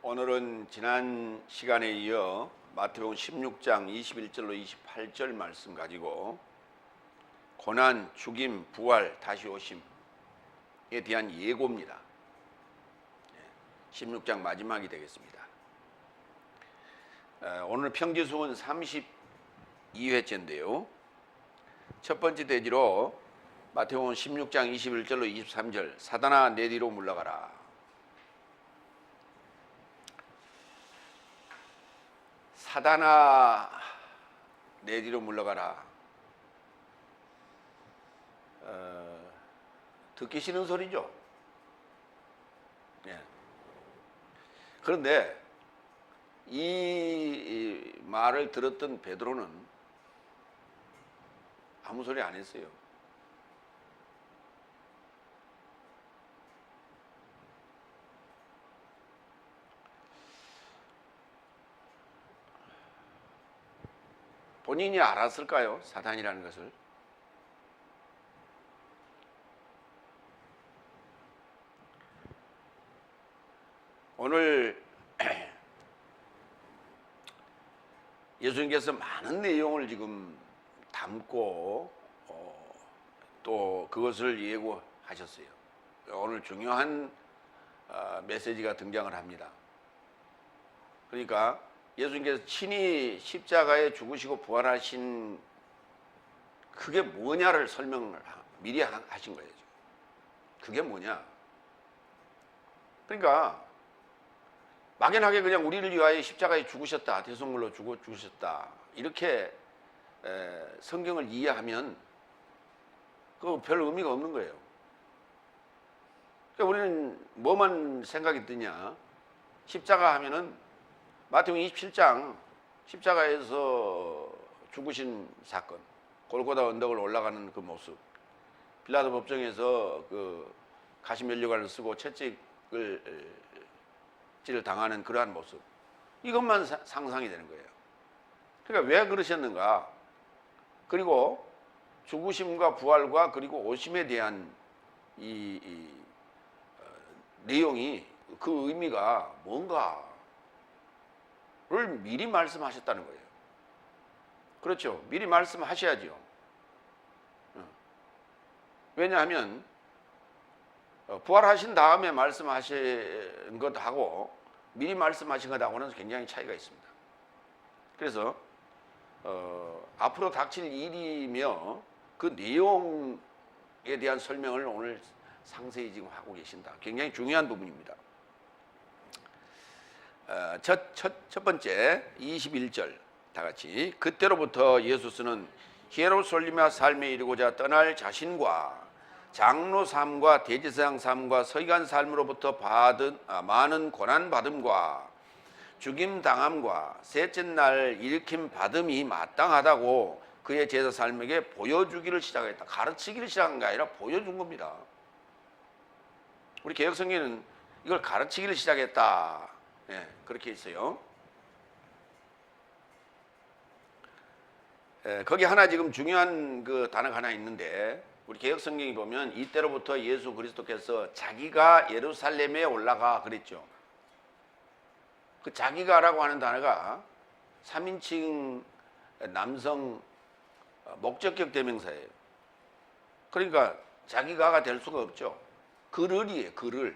오늘은 지난 시간에 이어 마태복음 16장 21절로 28절 말씀 가지고 고난, 죽임, 부활, 다시 오심에 대한 예고입니다. 16장 마지막이 되겠습니다. 오늘 평지수는 32회째인데요. 첫 번째 대지로 마태복음 16장 21절로 23절 사단아 내 뒤로 물러가라. 사단아 내 뒤로 물러가라. 듣기 싫은 소리죠. 그런데 이 말을 들었던 베드로는 아무 소리 안 했어요. 본인이 알았을까요? 사단이라는 것을. 오늘 예수님께서 많은 내용을 지금 담고 또 그것을 예고하셨어요. 오늘 중요한 메시지가 등장을 합니다. 그러니까 예수님께서 친히 십자가에 죽으시고 부활하신 그게 뭐냐를 설명을 미리 하신 거예요. 그게 뭐냐? 그러니까 막연하게 그냥 우리를 위하여 십자가에 죽으셨다, 대속물로 죽으셨다 이렇게 성경을 이해하면 그 별 의미가 없는 거예요. 그러니까 우리는 뭐만 생각이 드냐? 십자가 하면은 마태복음 27장 십자가에서 죽으신 사건, 골고다 언덕을 올라가는 그 모습, 빌라도 법정에서 그 가시면류관을 쓰고 채찍을 당하는 그러한 모습, 이것만 상상이 되는 거예요. 그러니까 왜 그러셨는가? 그리고 죽으심과 부활과 그리고 오심에 대한 이 내용이 그 의미가 뭔가 를 미리 말씀하셨다는 거예요. 그렇죠. 미리 말씀하셔야죠. 왜냐하면 부활하신 다음에 말씀하신 것하고 미리 말씀하신 것하고는 굉장히 차이가 있습니다. 그래서 앞으로 닥칠 일이며 그 내용에 대한 설명을 오늘 상세히 지금 하고 계신다. 굉장히 중요한 부분입니다. 첫 번째 21절 다 같이 그때로부터 예수스는 예루살렘의 삶에 이르고자 떠날 자신과 장로 삶과 대제사장 삶과 서기관 삶으로부터 받은 많은 고난 받음과 죽임 당함과 셋째 날 일으킴 받음이 마땅하다고 그의 제자 삶에게 보여주기를 시작했다. 가르치기를 시작한 게 아니라 보여준 겁니다. 우리 개혁성경에는 이걸 가르치기를 시작했다. 그렇게 있어요. 거기 하나 지금 중요한 그 단어가 하나 있는데 우리 개혁성경이 보면 이때로부터 예수 그리스도께서 자기가 예루살렘에 올라가 그랬죠. 그 자기가라고 하는 단어가 3인칭 남성 목적격 대명사예요. 그러니까 자기가가 될 수가 없죠. 그를이에요. 그를.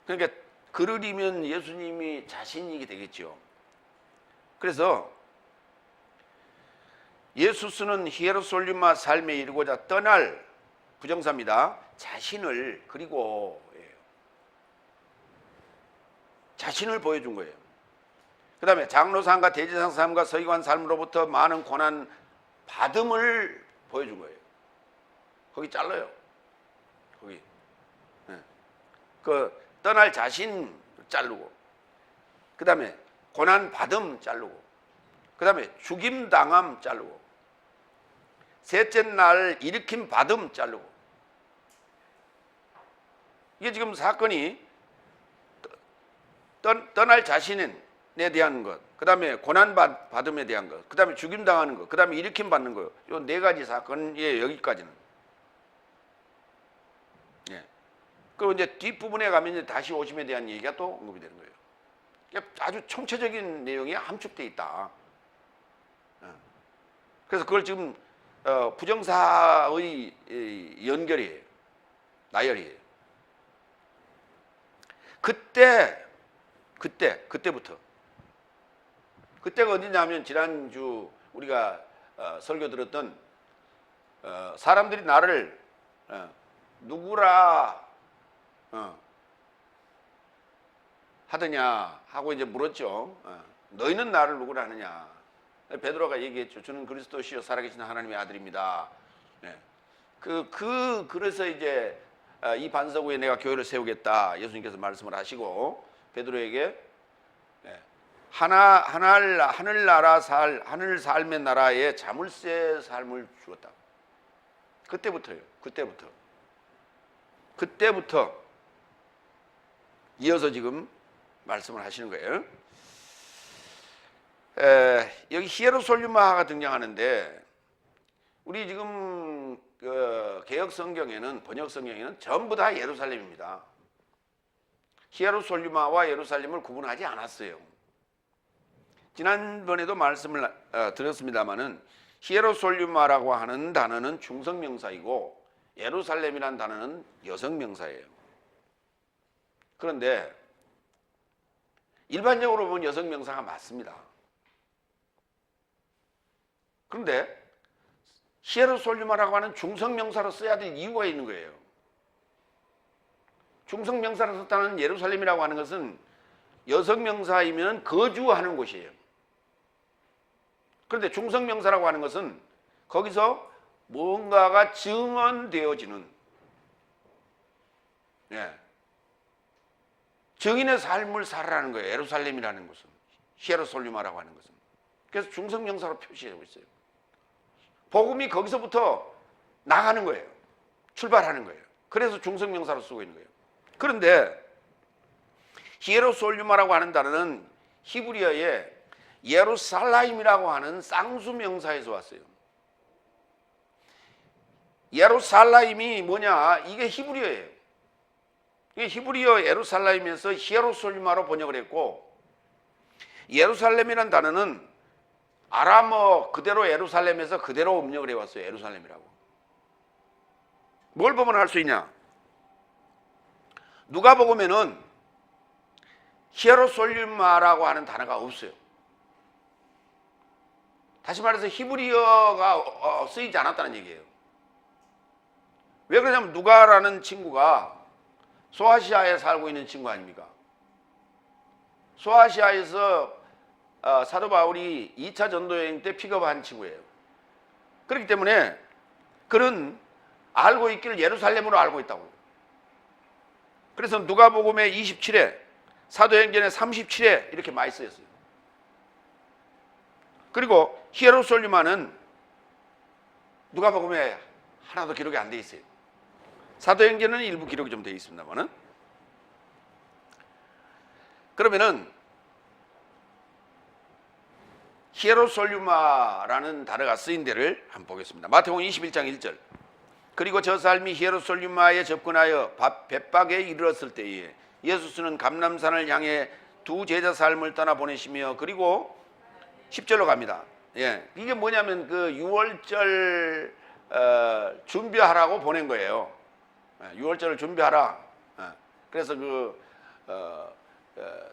그러니까 그를이면 예수님이 자신이게 되겠죠. 그래서 예수스는 예루살렘의 삶에 이르고자 떠날 부정사입니다. 자신을 그리고 자신을 보여준 거예요. 그 다음에 장로상과 대제사장 삶과 서기관 삶으로부터 많은 고난 받음을 보여준 거예요. 거기 잘라요. 거기. 그 떠날 자신 자르고, 그 다음에 고난 받음 자르고, 그 다음에 죽임 당함 자르고, 셋째 날 일으킴 받음 자르고. 이게 지금 사건이 떠날 자신에 대한 것, 그 다음에 고난 받음에 대한 것, 그 다음에 죽임 당하는 것, 그 다음에 일으킴 받는 것, 요 네 가지 사건이에요. 여기까지는. 그리고 이제 뒷부분에 가면 이제 다시 오심에 대한 얘기가 또 언급이 되는 거예요. 그러니까 아주 총체적인 내용이 함축되어 있다. 그래서 그걸 지금 부정사의 연결이에요. 나열이에요. 그때부터. 그때가 어디냐면 지난주 우리가 설교 들었던 사람들이 나를 누구라 하더냐 하고 이제 물었죠. 너희는 나를 누구라 하느냐. 베드로가 얘기했죠. 저는 그리스도시요 살아계신 하나님의 아들입니다. 그래서 이제 이 반석 위에 내가 교회를 세우겠다. 예수님께서 말씀을 하시고 베드로에게 하늘 삶의 나라에 자물쇠 삶을 주었다. 그때부터요. 그때부터 이어서 지금 말씀을 하시는 거예요. 여기 히에로솔리마가 등장하는데 우리 지금 개혁 성경에는 번역 성경에는 전부 다 예루살렘입니다. 히에로솔리마와 예루살렘을 구분하지 않았어요. 지난번에도 말씀을 드렸습니다마는 히에로솔리마라고 하는 단어는 중성명사이고 예루살렘이라는 단어는 여성명사예요. 그런데 일반적으로 보면 여성명사가 맞습니다. 그런데 히에로솔리마라고 하는 중성명사로 써야 될 이유가 있는 거예요. 중성명사로 썼다는 예루살렘이라고 하는 것은 여성명사이면 거주하는 곳이에요. 그런데 중성명사라고 하는 것은 거기서 뭔가가 증언되어지는 증인의 삶을 살아라는 거예요. 예루살렘이라는 것은 히에로솔리마라고 하는 것은. 그래서 중성명사로 표시하고 있어요. 복음이 거기서부터 나가는 거예요. 출발하는 거예요. 그래서 중성명사로 쓰고 있는 거예요. 그런데 히에로솔리마라고 하는 단어는 히브리어의 예루살라임이라고 하는 쌍수명사에서 왔어요. 예루살라임이 뭐냐? 이게 히브리어예요. 이게 히브리어 예루살라임에서 히에로솔리마로 번역을 했고, 예루살렘이라는 단어는 아람어 그대로 예루살렘에서 그대로 음력을 해왔어요. 예루살렘이라고. 뭘 보면 알 수 있냐? 누가복음에는 히에로솔리마라고 하는 단어가 없어요. 다시 말해서 히브리어가 쓰이지 않았다는 얘기예요. 왜 그러냐면 누가라는 친구가 소아시아에 살고 있는 친구 아닙니까? 소아시아에서 사도 바울이 2차 전도여행 때 픽업한 친구예요. 그렇기 때문에 그는 알고 있기를 예루살렘으로 알고 있다고. 그래서 누가복음의 27회, 사도행전의 37회 이렇게 많이 쓰였어요. 그리고 히에로솔리마는 누가복음에 하나도 기록이 안 돼 있어요. 사도행전은 일부 기록이 좀 돼 있습니다만은. 그러면은 히에로솔리마라는 단어가 쓰인 데를 한번 보겠습니다. 마태복음 21장 1절. 그리고 저 삶이 히에로솔리마에 접근하여 벳박에 이르렀을 때에 예수는 감람산을 향해 두 제자 삶을 떠나 보내시며, 그리고 10절로 갑니다. 이게 뭐냐면 그 6월절 준비하라고 보낸 거예요. 6월절을 준비하라. 그래서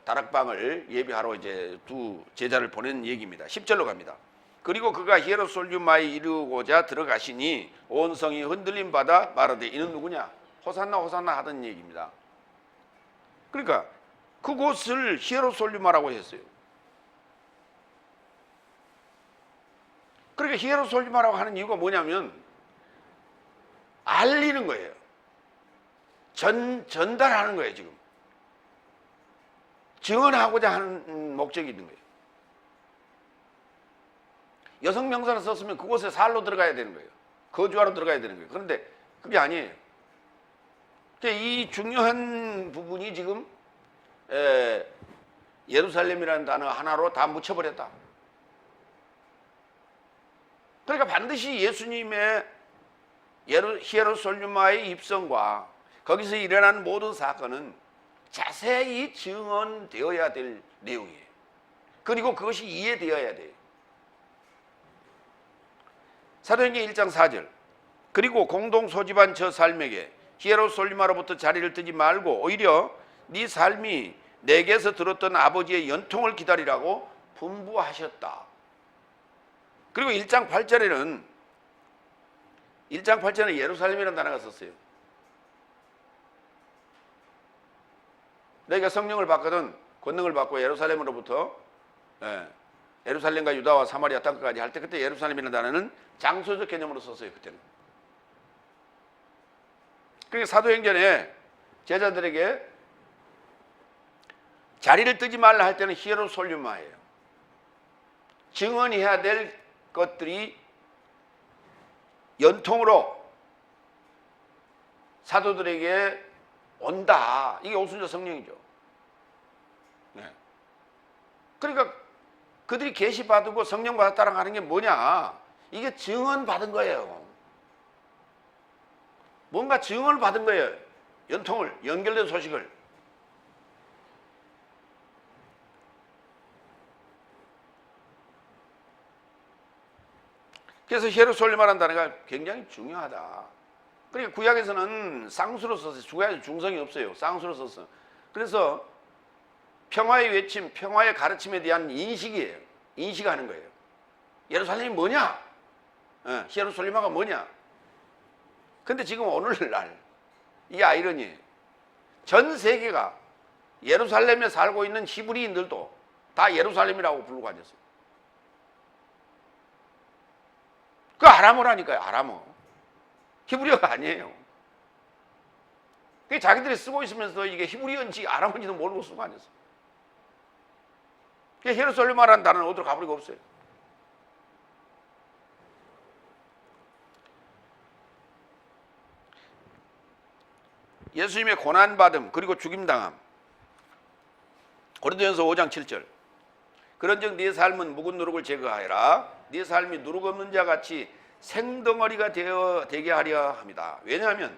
다락방을 예비하러 이제 두 제자를 보낸 얘기입니다. 10절로 갑니다. 그리고 그가 히에로솔리마에 이르고자 들어가시니 온 성이 흔들림 받아 말하되 이는 누구냐? 호산나 호산나 하던 얘기입니다. 그러니까 그곳을 히에로솔리마라고 했어요. 그러니까 히에로솔리마라고 하는 이유가 뭐냐면 알리는 거예요. 전달하는 거예요. 지금 증언하고자 하는 목적이 있는 거예요. 여성 명사를 썼으면 그곳에 살로 들어가야 되는 거예요. 거주하러 들어가야 되는 거예요. 그런데 그게 아니에요. 이 중요한 부분이 지금 예루살렘이라는 단어 하나로 다 묻혀버렸다. 그러니까 반드시 예수님의 히에로솔리마의 입성과 거기서 일어난 모든 사건은 자세히 증언되어야 될 내용이에요. 그리고 그것이 이해되어야 돼요. 사도행전 1장 4절. 그리고 공동 소집한 저 삶에게 히에로솔리마로부터 자리를 뜨지 말고 오히려 네 삶이 내게서 들었던 아버지의 연통을 기다리라고 분부하셨다. 그리고 1장 8절에는 예루살렘이라는 단어가 썼어요. 너희가 성령을 받거든 권능을 받고 예루살렘으로부터 예루살렘과 유다와 사마리아 땅까지 할 때 그때 예루살렘이라는 단어는 장소적 개념으로 썼어요. 그때는. 그러니까 사도행전에 제자들에게 자리를 뜨지 말라 할 때는 히에로솔리마예요. 증언해야 될 것들이 연통으로 사도들에게 온다. 이게 오순절 성령이죠. 네. 그러니까 그들이 계시 받고 성령 받았다라고 하는 게 뭐냐? 이게 증언 받은 거예요. 뭔가 증언을 받은 거예요. 연통을, 연결된 소식을. 그래서 히에로솔리마라는 단어가 굉장히 중요하다. 그러니까 구약에서는 쌍수로 썼어요. 구약에서 중성이 없어요. 쌍수로 썼어. 그래서 평화의 외침, 평화의 가르침에 대한 인식이에요. 인식하는 거예요. 예루살렘이 뭐냐? 히에로솔리마가 뭐냐? 근데 지금 오늘날 이 아이러니예요. 전 세계가 예루살렘에 살고 있는 히브리인들도 다 예루살렘이라고 부르고 앉았어요. 그 아람어라니까요. 아람어. 히브리어가 아니에요. 그게 자기들이 쓰고 있으면서 이게 히브리어인지 아람어인지도 모르고 쓰고 앉았어요. 그게 예루살렘이라는 단어는 어디로 가버리고 없어요. 예수님의 고난받음 그리고 죽임당함. 고린도전서 5장 7절. 그런즉 네 삶은 묵은 누룩을 제거하여라. 네 삶이 누룩 없는 자 같이 생덩어리가 되게 하려 합니다. 왜냐하면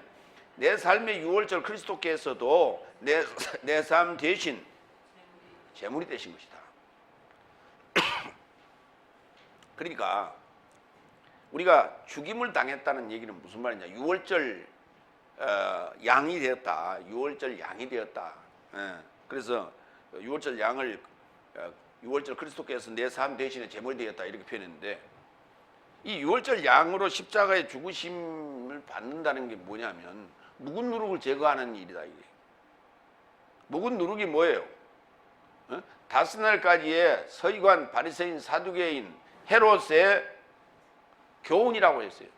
내 삶의 유월절 그리스도께서도 내 삶 대신 제물이 되신 것이다. 그러니까 우리가 죽임을 당했다는 얘기는 무슨 말이냐? 유월절 양이 되었다. 유월절 양이 되었다. 그래서 유월절 양을 유월절 그리스도께서 내 삶 대신에 제물이 되었다 이렇게 표현했는데 이 유월절 양으로 십자가의 죽으심을 받는다는 게 뭐냐면 묵은 누룩을 제거하는 일이다. 이게. 묵은 누룩이 뭐예요? 다섯 날까지의 서기관, 바리새인, 사두개인, 헤롯의 교훈이라고 했어요.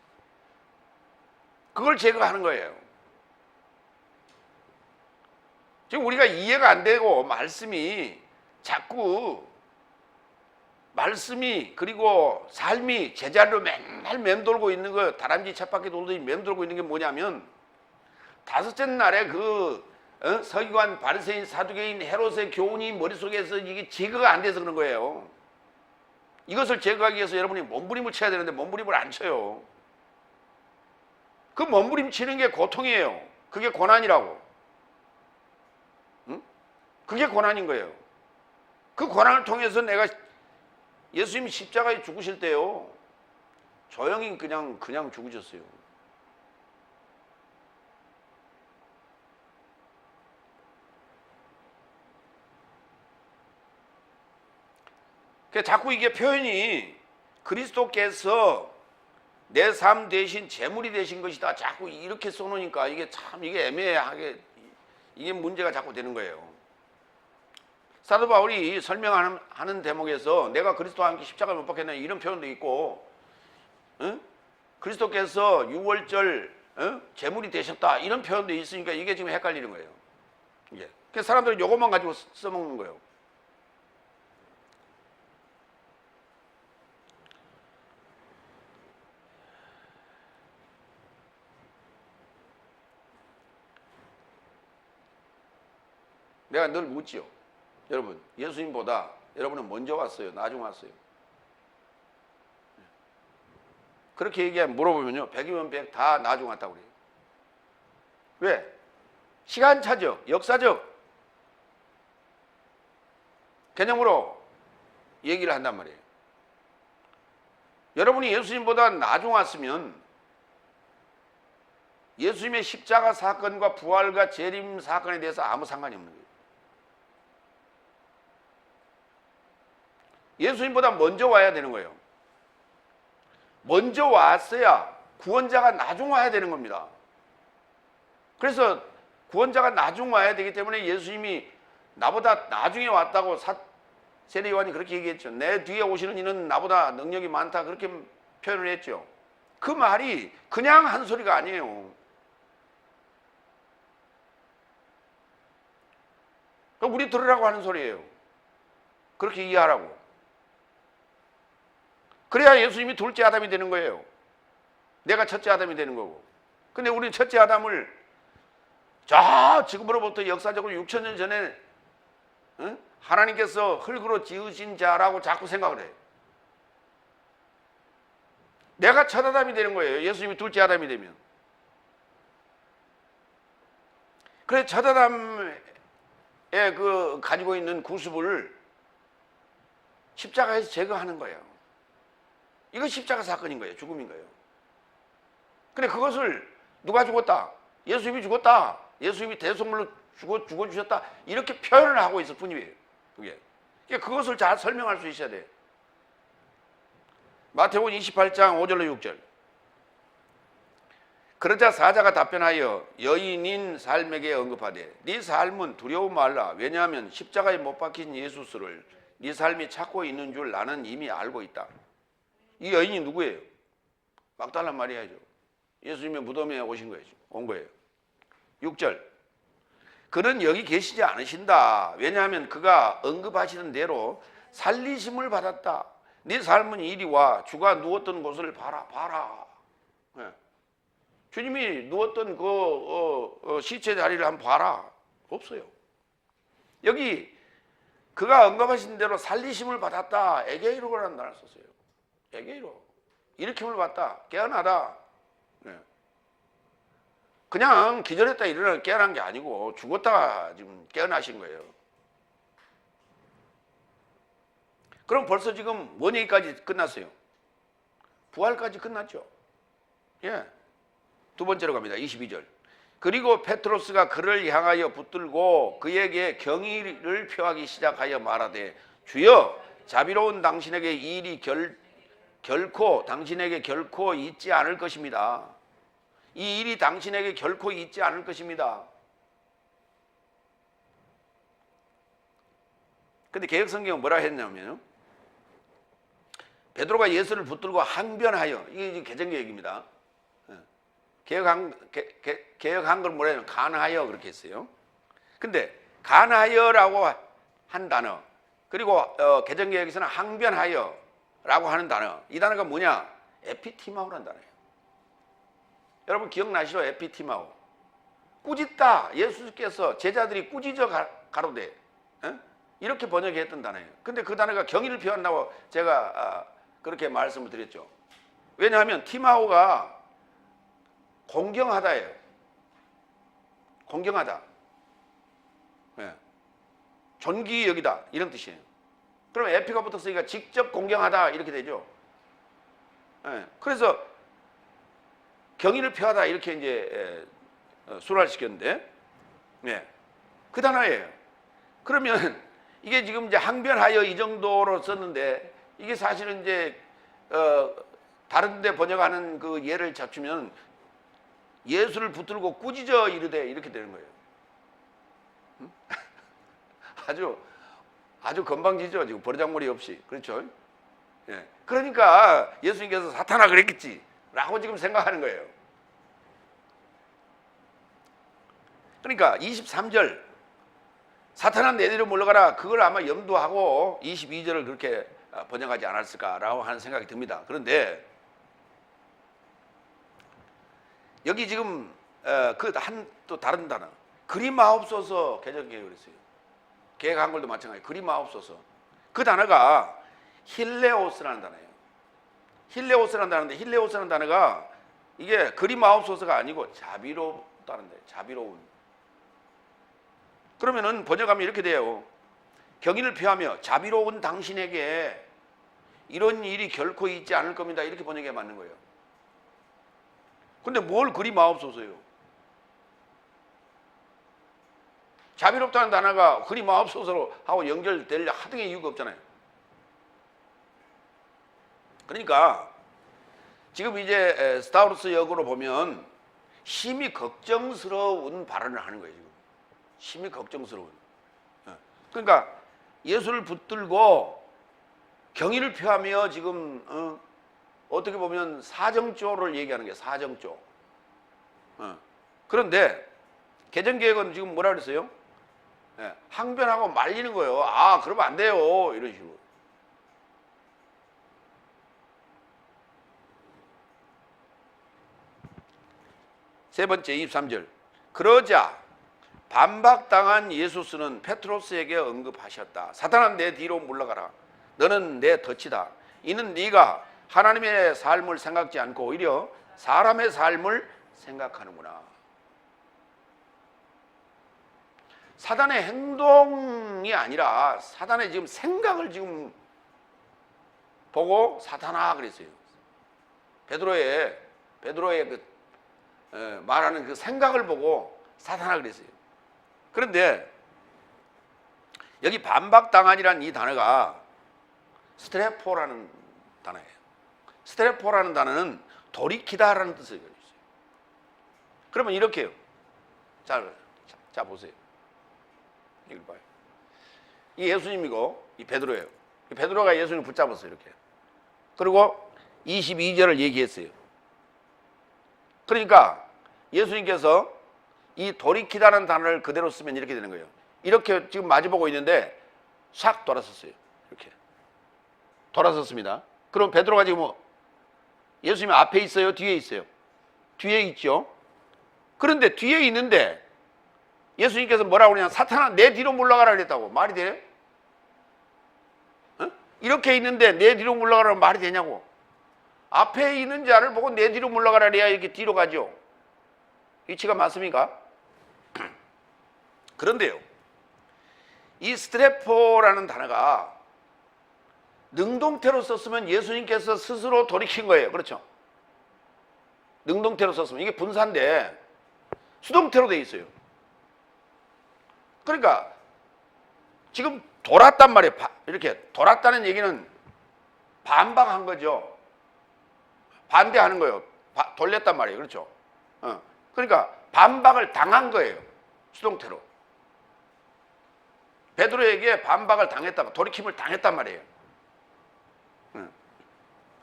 그걸 제거하는 거예요. 지금 우리가 이해가 안 되고 말씀이 자꾸 말씀이 그리고 삶이 제자리로 맨날 맴돌고 있는 거 다람쥐 쳇바퀴 돌듯이 맴돌고 있는 게 뭐냐면 다섯째 날에 그 서기관 바리새인 사두개인 헤롯의 교훈이 머릿속에서 이게 제거가 안 돼서 그런 거예요. 이것을 제거하기 위해서 여러분이 몸부림을 쳐야 되는데 몸부림을 안 쳐요. 그 몸부림 치는 게 고통이에요. 그게 고난이라고. 응? 그게 고난인 거예요. 그 고난을 통해서 내가 예수님이 십자가에 죽으실 때요 조용히 그냥 죽으셨어요. 자꾸 이게 표현이 그리스도께서 내 삶 대신 제물이 되신 것이다. 자꾸 이렇게 써놓으니까 이게 참 이게 애매하게 이게 문제가 자꾸 되는 거예요. 사도 바울이 설명하는 대목에서 내가 그리스도와 함께 십자가를 못 박혔나 이런 표현도 있고 그리스도께서 유월절 제물이 되셨다 이런 표현도 있으니까 이게 지금 헷갈리는 거예요. 예. 그래서 사람들은 이것만 가지고 써먹는 거예요. 내가 늘 묻지요. 여러분, 예수님보다 여러분은 먼저 왔어요? 나중 왔어요? 그렇게 물어보면요. 100이면 100 다 나중 왔다고 그래요. 왜? 시간차적, 역사적 개념으로 얘기를 한단 말이에요. 여러분이 예수님보다 나중 왔으면 예수님의 십자가 사건과 부활과 재림 사건에 대해서 아무 상관이 없는 거예요. 예수님보다 먼저 와야 되는 거예요. 먼저 왔어야 구원자가 나중 와야 되는 겁니다. 그래서 구원자가 나중 와야 되기 때문에 예수님이 나보다 나중에 왔다고 세례 요한이 그렇게 얘기했죠. 내 뒤에 오시는 이는 나보다 능력이 많다, 그렇게 표현을 했죠. 그 말이 그냥 한 소리가 아니에요. 우리 들으라고 하는 소리예요. 그렇게 이해하라고. 그래야 예수님이 둘째 아담이 되는 거예요. 내가 첫째 아담이 되는 거고. 근데 우리는 첫째 아담을 지금으로부터 역사적으로 6,000년 전에 하나님께서 흙으로 지으신 자라고 자꾸 생각을 해요. 내가 첫 아담이 되는 거예요. 예수님이 둘째 아담이 되면. 그래서 첫 아담의 가지고 있는 구습을 십자가에서 제거하는 거예요. 이거 십자가 사건인 거예요. 죽음인 거예요. 근데 그것을 누가 죽었다? 예수님이 죽었다. 예수님이 대속물로 죽어주셨다. 이렇게 표현을 하고 있을 뿐이에요. 그것을 잘 설명할 수 있어야 돼요. 마태복음 28장 5절로 6절. 그러자 사자가 답변하여 여인인 삶에게 언급하되 네 삶은 두려워 말라. 왜냐하면 십자가에 못 박힌 예수스를 네 삶이 찾고 있는 줄 나는 이미 알고 있다. 이 여인이 누구예요? 막달라 마리아죠. 예수님의 무덤에 온 거예요. 6절. 그는 여기 계시지 않으신다. 왜냐하면 그가 언급하시는 대로 살리심을 받았다. 네 삶은 이리 와. 주가 누웠던 곳을 봐라. 네. 주님이 누웠던 시체 자리를 한번 봐라. 없어요. 여기 그가 언급하신 대로 살리심을 받았다. 에게이로라는 단어를 썼어요. 에게이로. 일으킴을 받다. 깨어나다. 네. 그냥 기절했다 일어나 깨어난 게 아니고 죽었다가 지금 깨어나신 거예요. 그럼 벌써 지금 뭔 얘기까지 끝났어요? 부활까지 끝났죠. 예. 두 번째로 갑니다. 22절. 그리고 페트로스가 그를 향하여 붙들고 그에게 경의를 표하기 시작하여 말하되 주여 자비로운 당신에게 이 일이 당신에게 결코 있지 않을 것입니다. 이 일이 당신에게 결코 있지 않을 것입니다. 근데 개혁성경은 뭐라 했냐면 베드로가 예수를 붙들고 항변하여, 이게 개정개혁입니다. 개혁한 걸 뭐라 해요? 간하여 그렇게 했어요. 근데 간하여라고 한 단어, 그리고 개정개혁에서는 항변하여 라고 하는 단어, 이 단어가 뭐냐? 에피티마우라는 단어예요. 여러분 기억나시죠? 에피티마우. 꾸짖다. 예수께서 제자들이 꾸짖어 가로되, 이렇게 번역했던 단어예요. 근데 그 단어가 경의를 표한다고 제가 그렇게 말씀을 드렸죠. 왜냐하면 티마오가 공경하다예요. 공경하다. 네. 존귀히 여기다 이런 뜻이에요. 그럼 에피가 붙었으니까 직접 공경하다 이렇게 되죠. 네. 그래서 경의를 표하다 이렇게 이제 순화시켰는데, 네. 그 단어예요. 그러면 이게 지금 이제 항변하여 이 정도로 썼는데, 이게 사실은 이제 다른 데 번역하는 그 예를 잡치면 예수를 붙들고 꾸짖어 이르되 이렇게 되는 거예요. 아주 건방지죠. 지금 버르장머리 없이. 그렇죠? 예. 그러니까 예수님께서 사탄아 그랬겠지 라고 지금 생각하는 거예요. 그러니까 23절 사탄아 내리로 물러가라, 그걸 아마 염두하고 22절을 그렇게 번역하지 않았을까라고 하는 생각이 듭니다. 그런데 여기 지금 또 다른 단어, 그리마옵소서 개정개혁을 했어요. 개혁한 걸도 마찬가지. 그리마옵소서. 그 단어가 힐레오스라는 단어예요. 힐레오스라는 단어인데, 힐레오스라는 단어가 이게 그리마옵소서가 아니고 자비롭다는 데요. 자비로운. 그러면은 번역하면 이렇게 돼요. 경의를 표하며 자비로운 당신에게 이런 일이 결코 있지 않을 겁니다. 이렇게 번역해 맞는 거예요. 근데 뭘 그리 마옵소서요? 자비롭다는 단어가 그리 마옵소서로 하고 연결될 하등의 이유가 없잖아요. 그러니까 지금 이제 스타우루스 역으로 보면 심히 걱정스러운 발언을 하는 거예요. 지금 심히 걱정스러운. 그러니까 예수를 붙들고 경의를 표하며 지금 어떻게 보면 사정조를 얘기하는 게 사정조. 그런데 개정개혁은 지금 뭐라 그랬어요? 항변하고 말리는 거예요. 아, 그러면 안 돼요. 이런 식으로. 세 번째 23절. 그러자 반박당한 예수스는 페트로스에게 언급하셨다. 사탄아, 내 뒤로 물러가라. 너는 내 덫이다. 이는 네가 하나님의 삶을 생각지 않고 오히려 사람의 삶을 생각하는구나. 사단의 행동이 아니라 사단의 지금 생각을 지금 보고 사탄아 그랬어요. 베드로의 그 말하는 그 생각을 보고 사탄아 그랬어요. 그런데 여기 반박당한이라는 이 단어가 스트레포라는 단어예요. 스트레포라는 단어는 돌이키다라는 뜻을 가지고 있어요. 그러면 이렇게요. 자 보세요. 이걸 봐요. 이 예수님이고 이 베드로예요. 이 베드로가 예수님을 붙잡았어요. 이렇게. 그리고 22절을 얘기했어요. 그러니까 예수님께서 이 돌이키다는 단어를 그대로 쓰면 이렇게 되는 거예요. 이렇게 지금 마주보고 있는데 싹 돌아섰어요. 이렇게 돌아섰습니다. 그럼 베드로가 지금 예수님 앞에 있어요? 뒤에 있어요? 뒤에 있죠. 그런데 뒤에 있는데 예수님께서 뭐라고 그러냐? 사탄아, 내 뒤로 물러가라 그랬다고. 말이 돼? 이렇게 있는데 내 뒤로 물러가라면 말이 되냐고. 앞에 있는 자를 보고 내 뒤로 물러가라 그래야 이렇게 뒤로 가죠. 위치가 맞습니까? 그런데요, 이 스트레포라는 단어가 능동태로 썼으면 예수님께서 스스로 돌이킨 거예요. 그렇죠? 능동태로 썼으면 이게 분사인데 수동태로 돼 있어요. 그러니까 지금 돌았단 말이에요. 이렇게 돌았다는 얘기는 반박한 거죠. 반대하는 거예요. 돌렸단 말이에요. 그렇죠? 그러니까 반박을 당한 거예요. 수동태로. 베드로에게 반박을 당했다가 돌이킴을 당했단 말이에요.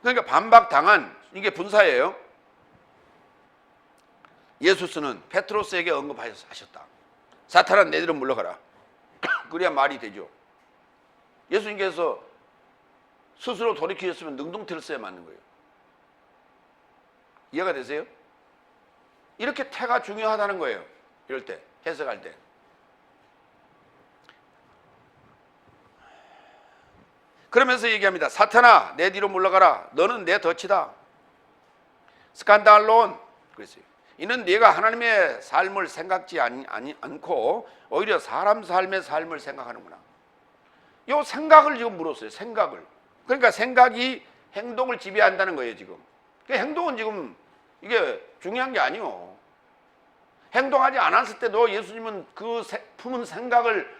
그러니까 반박당한 이게 분사예요. 예수스는 페트로스에게 언급하셨다. 사탄아, 내 뒤로 물러가라. 그래야 말이 되죠. 예수님께서 스스로 돌이키셨으면 능동태를 써야 맞는 거예요. 이해가 되세요? 이렇게 태가 중요하다는 거예요. 이럴 때, 해석할 때. 그러면서 얘기합니다. 사탄아, 내 뒤로 물러가라. 너는 내 덫이다. 스칸달론 그랬어요. 이는 네가 하나님의 삶을 생각지 않고 오히려 사람 삶의 삶을 생각하는구나. 이 생각을 지금 물었어요. 생각을. 그러니까 생각이 행동을 지배한다는 거예요. 지금. 행동은 지금 이게 중요한 게 아니요. 행동하지 않았을 때도 예수님은 그 품은 생각을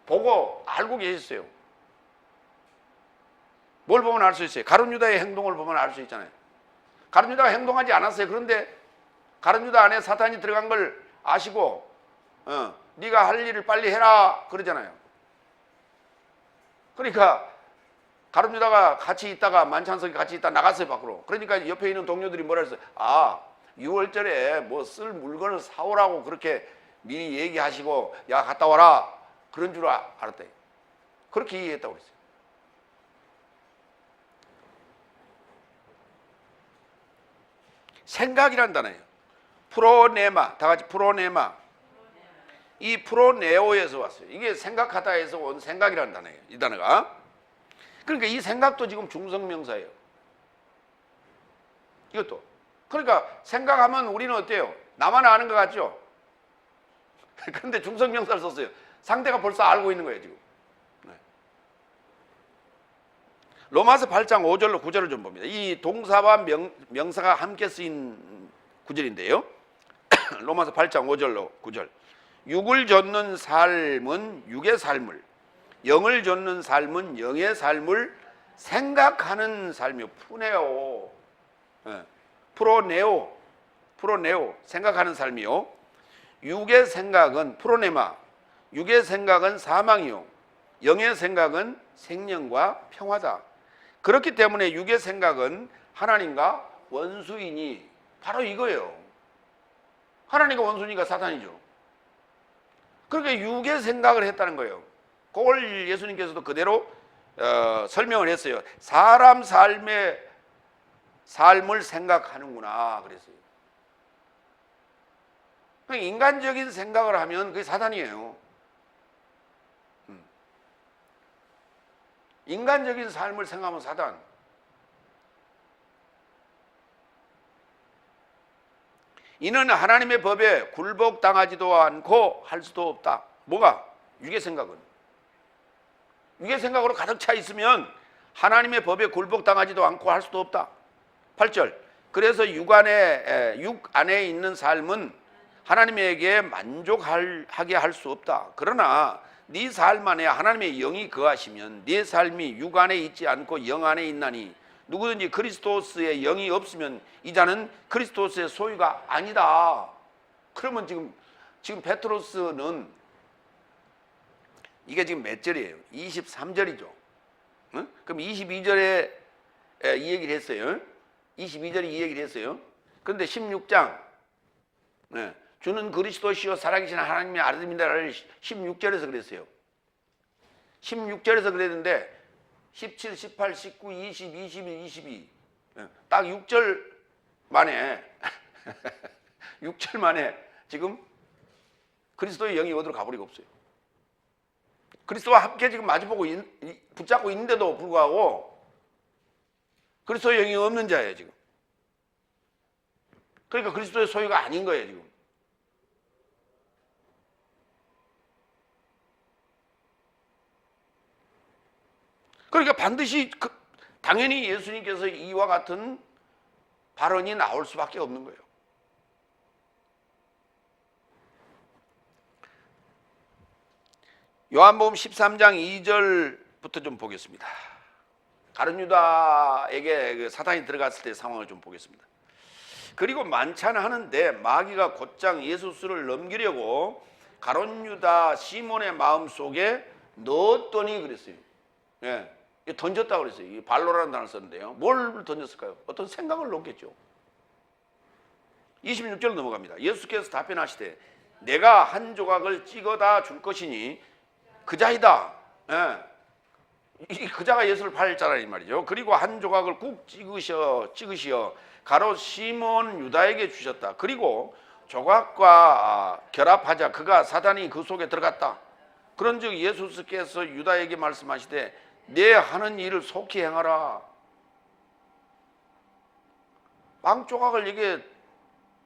보고 알고 계셨어요. 뭘 보면 알 수 있어요? 가룟 유다의 행동을 보면 알 수 있잖아요. 가룟 유다가 행동하지 않았어요. 그런데 가룟 유다 안에 사탄이 들어간 걸 아시고 네가 할 일을 빨리 해라 그러잖아요. 그러니까 가룟 유다가 같이 있다가 만찬석에 같이 있다 나갔어요 밖으로. 그러니까 옆에 있는 동료들이 뭐라 했어요? 아, 6월절에 뭐 쓸 물건을 사오라고 그렇게 미리 얘기하시고 야 갔다 와라 그런 줄 알았대. 그렇게 이해했다고 그랬어요. 생각이란 단어예요. 프로네마, 다 같이 프로네마. 이 프로네오에서 왔어요. 이게 생각하다에서 온 생각이라는 단어예요. 이 단어가. 그러니까 이 생각도 지금 중성명사예요. 이것도. 그러니까 생각하면 우리는 어때요? 나만 아는 것 같죠? 그런데 중성명사를 썼어요. 상대가 벌써 알고 있는 거예요, 지금. 네. 로마서 8장 5절로 9절을 좀 봅니다. 이 동사와 명사가 함께 쓰인 구절인데요. 로마서 8장 5절로 9절. 육을 좇는 삶은 육의 삶을, 영을 좇는 삶은 영의 삶을 생각하는 삶이요. 푸네오. 네. 프로네오. 생각하는 삶이요. 육의 생각은 프로네마. 육의 생각은 사망이요. 영의 생각은 생명과 평화다. 그렇기 때문에 육의 생각은 하나님과 원수이니, 바로 이거예요. 하나님과 원수니까 사탄이죠. 그렇게 육의 생각을 했다는 거예요. 그걸 예수님께서도 그대로 설명을 했어요. 사람 삶의 삶을 생각하는구나 그랬어요. 인간적인 생각을 하면 그게 사단이에요. 인간적인 삶을 생각하면 사단. 이는 하나님의 법에 굴복당하지도 않고 할 수도 없다. 뭐가? 육의 생각은. 육의 생각으로 가득 차 있으면 하나님의 법에 굴복당하지도 않고 할 수도 없다. 8절. 그래서 육 안에 있는 삶은 하나님에게 만족하게 할 수 없다. 그러나 네 삶 안에 하나님의 영이 거하시면 네 삶이 육 안에 있지 않고 영 안에 있나니 누구든지 그리스도스의 영이 없으면 이 자는 그리스도스의 소유가 아니다. 그러면 지금 베드로스는 이게 지금 몇 절이에요? 23절이죠. 응? 그럼 22절에 이 얘기를 했어요. 22절에 이 얘기를 했어요. 그런데 16장 주는 그리스도시요 살아계신 하나님의 아들입니다를 16절에서 그랬어요. 16절에서 그랬는데 17, 18, 19, 20, 21, 22 딱 6절 만에 6절 만에 지금 그리스도의 영이 어디로 가버리고 없어요. 그리스도와 함께 지금 마주보고 붙잡고 있는데도 불구하고 그리스도의 영이 없는 자예요 지금. 그러니까 그리스도의 소유가 아닌 거예요 지금. 그러니까 반드시 당연히 예수님께서 이와 같은 발언이 나올 수밖에 없는 거예요. 요한복음 13장 2절부터 좀 보겠습니다. 가룟 유다에게 사탄이 들어갔을 때 상황을 좀 보겠습니다. 그리고 만찬하는데 마귀가 곧장 예수 수를 넘기려고 가룟 유다 시몬의 마음속에 넣었더니 그랬어요. 예. 던졌다고 그랬어요. 발로라는 단어를 썼는데요. 뭘 던졌을까요? 어떤 생각을 놓겠죠. 26절 넘어갑니다. 예수께서 답변하시되 내가 한 조각을 찍어다 줄 것이니 그자이다. 예. 그자가 예수를 팔자라 이 말이죠. 그리고 한 조각을 꾹 찍으시어 가롯 시몬 유다에게 주셨다. 그리고 조각과 결합하자 그가 사단이 그 속에 들어갔다. 그런즉 예수께서 유다에게 말씀하시되 내 하는 일을 속히 행하라. 빵 조각을 이게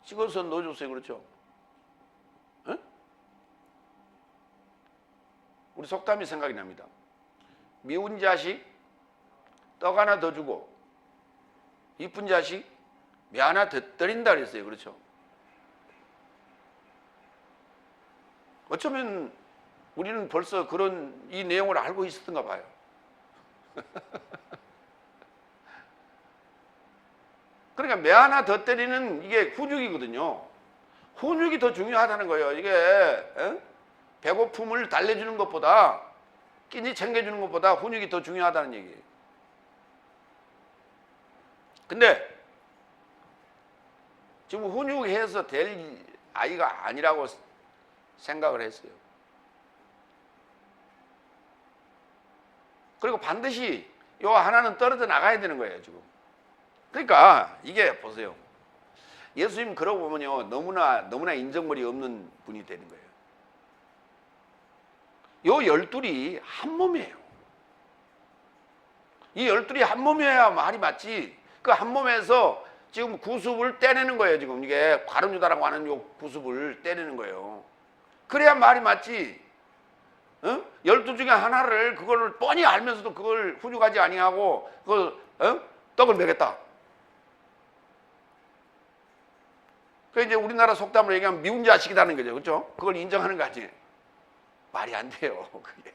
찍어서 넣어줬어요. 그렇죠? 에? 우리 속담이 생각이 납니다. 미운 자식 떡 하나 더 주고 이쁜 자식 매 하나 더 때린다 그랬어요. 그렇죠? 어쩌면 우리는 벌써 그런 이 내용을 알고 있었던가 봐요. 그러니까 매 하나 더 때리는 이게 훈육이거든요. 훈육이 더 중요하다는 거예요. 이게 배고픔을 달래주는 것보다 끼니 챙겨주는 것보다 훈육이 더 중요하다는 얘기예요. 근데 지금 훈육해서 될 아이가 아니라고 생각을 했어요. 그리고 반드시 요 하나는 떨어져 나가야 되는 거예요 지금. 그러니까 이게 보세요. 예수님 그러고 보면요 너무나 인정머리 없는 분이 되는 거예요. 요 열둘이 한 몸이에요. 이 열둘이 한 몸이어야 말이 맞지. 그 한 몸에서 지금 구습을 떼내는 거예요. 지금 이게 가룟 유다라고 하는 요 구습을 떼내는 거예요. 그래야 말이 맞지. 12 중에 하나를 그거를 뻔히 알면서도 그걸 훈육하지 아니하고 그걸 떡을 먹였다. 그 이제 우리나라 속담으로 얘기하면 미운 자식이라는 거죠, 그렇죠? 그걸 인정하는 거 아니에요? 말이 안 돼요, 그게.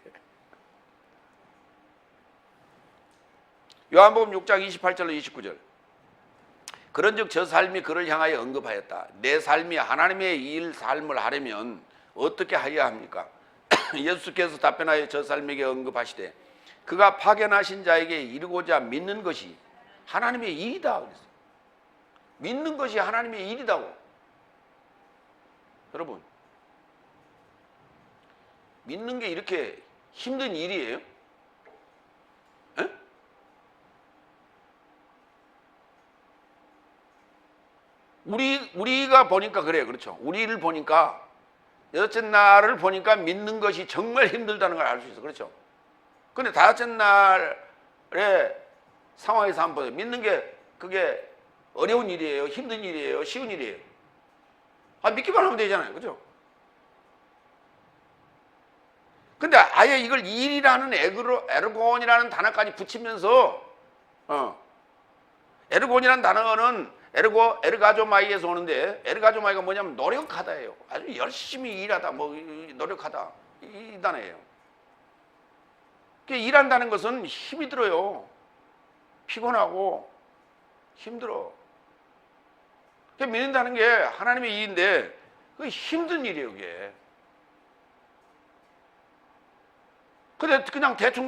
요한복음 6장 28절로 29절. 그런즉 저 삶이 그를 향하여 언급하였다. 내 삶이 하나님의 일 삶을 하려면 어떻게 하여야 합니까? 예수께서 답변하여 저 삶에게 언급하시되 그가 파견하신 자에게 이루고자 믿는 것이 하나님의 일이다 그랬어요. 믿는 것이 하나님의 일이다고. 여러분, 믿는 게 이렇게 힘든 일이에요? 에? 우리가 보니까 그래요. 그렇죠? 우리를 보니까 여섯째 날을 보니까 믿는 것이 정말 힘들다는 걸 알 수 있어. 그렇죠? 근데 다섯째 날의 상황에서 한번 보세요. 믿는 게 그게 어려운 일이에요? 힘든 일이에요? 쉬운 일이에요? 믿기만 하면 되잖아요. 그죠? 근데 아예 이걸 일이라는 에르곤이라는 단어까지 붙이면서, 에르곤이라는 단어는 에르가조마이에서 오는데, 에르가조마이가 뭐냐면 노력하다예요. 아주 열심히 일하다, 노력하다. 이 단어예요. 일한다는 것은 힘이 들어요. 피곤하고 힘들어. 믿는다는 게 하나님의 일인데 그게 힘든 일이에요, 그게. 근데 그냥 대충.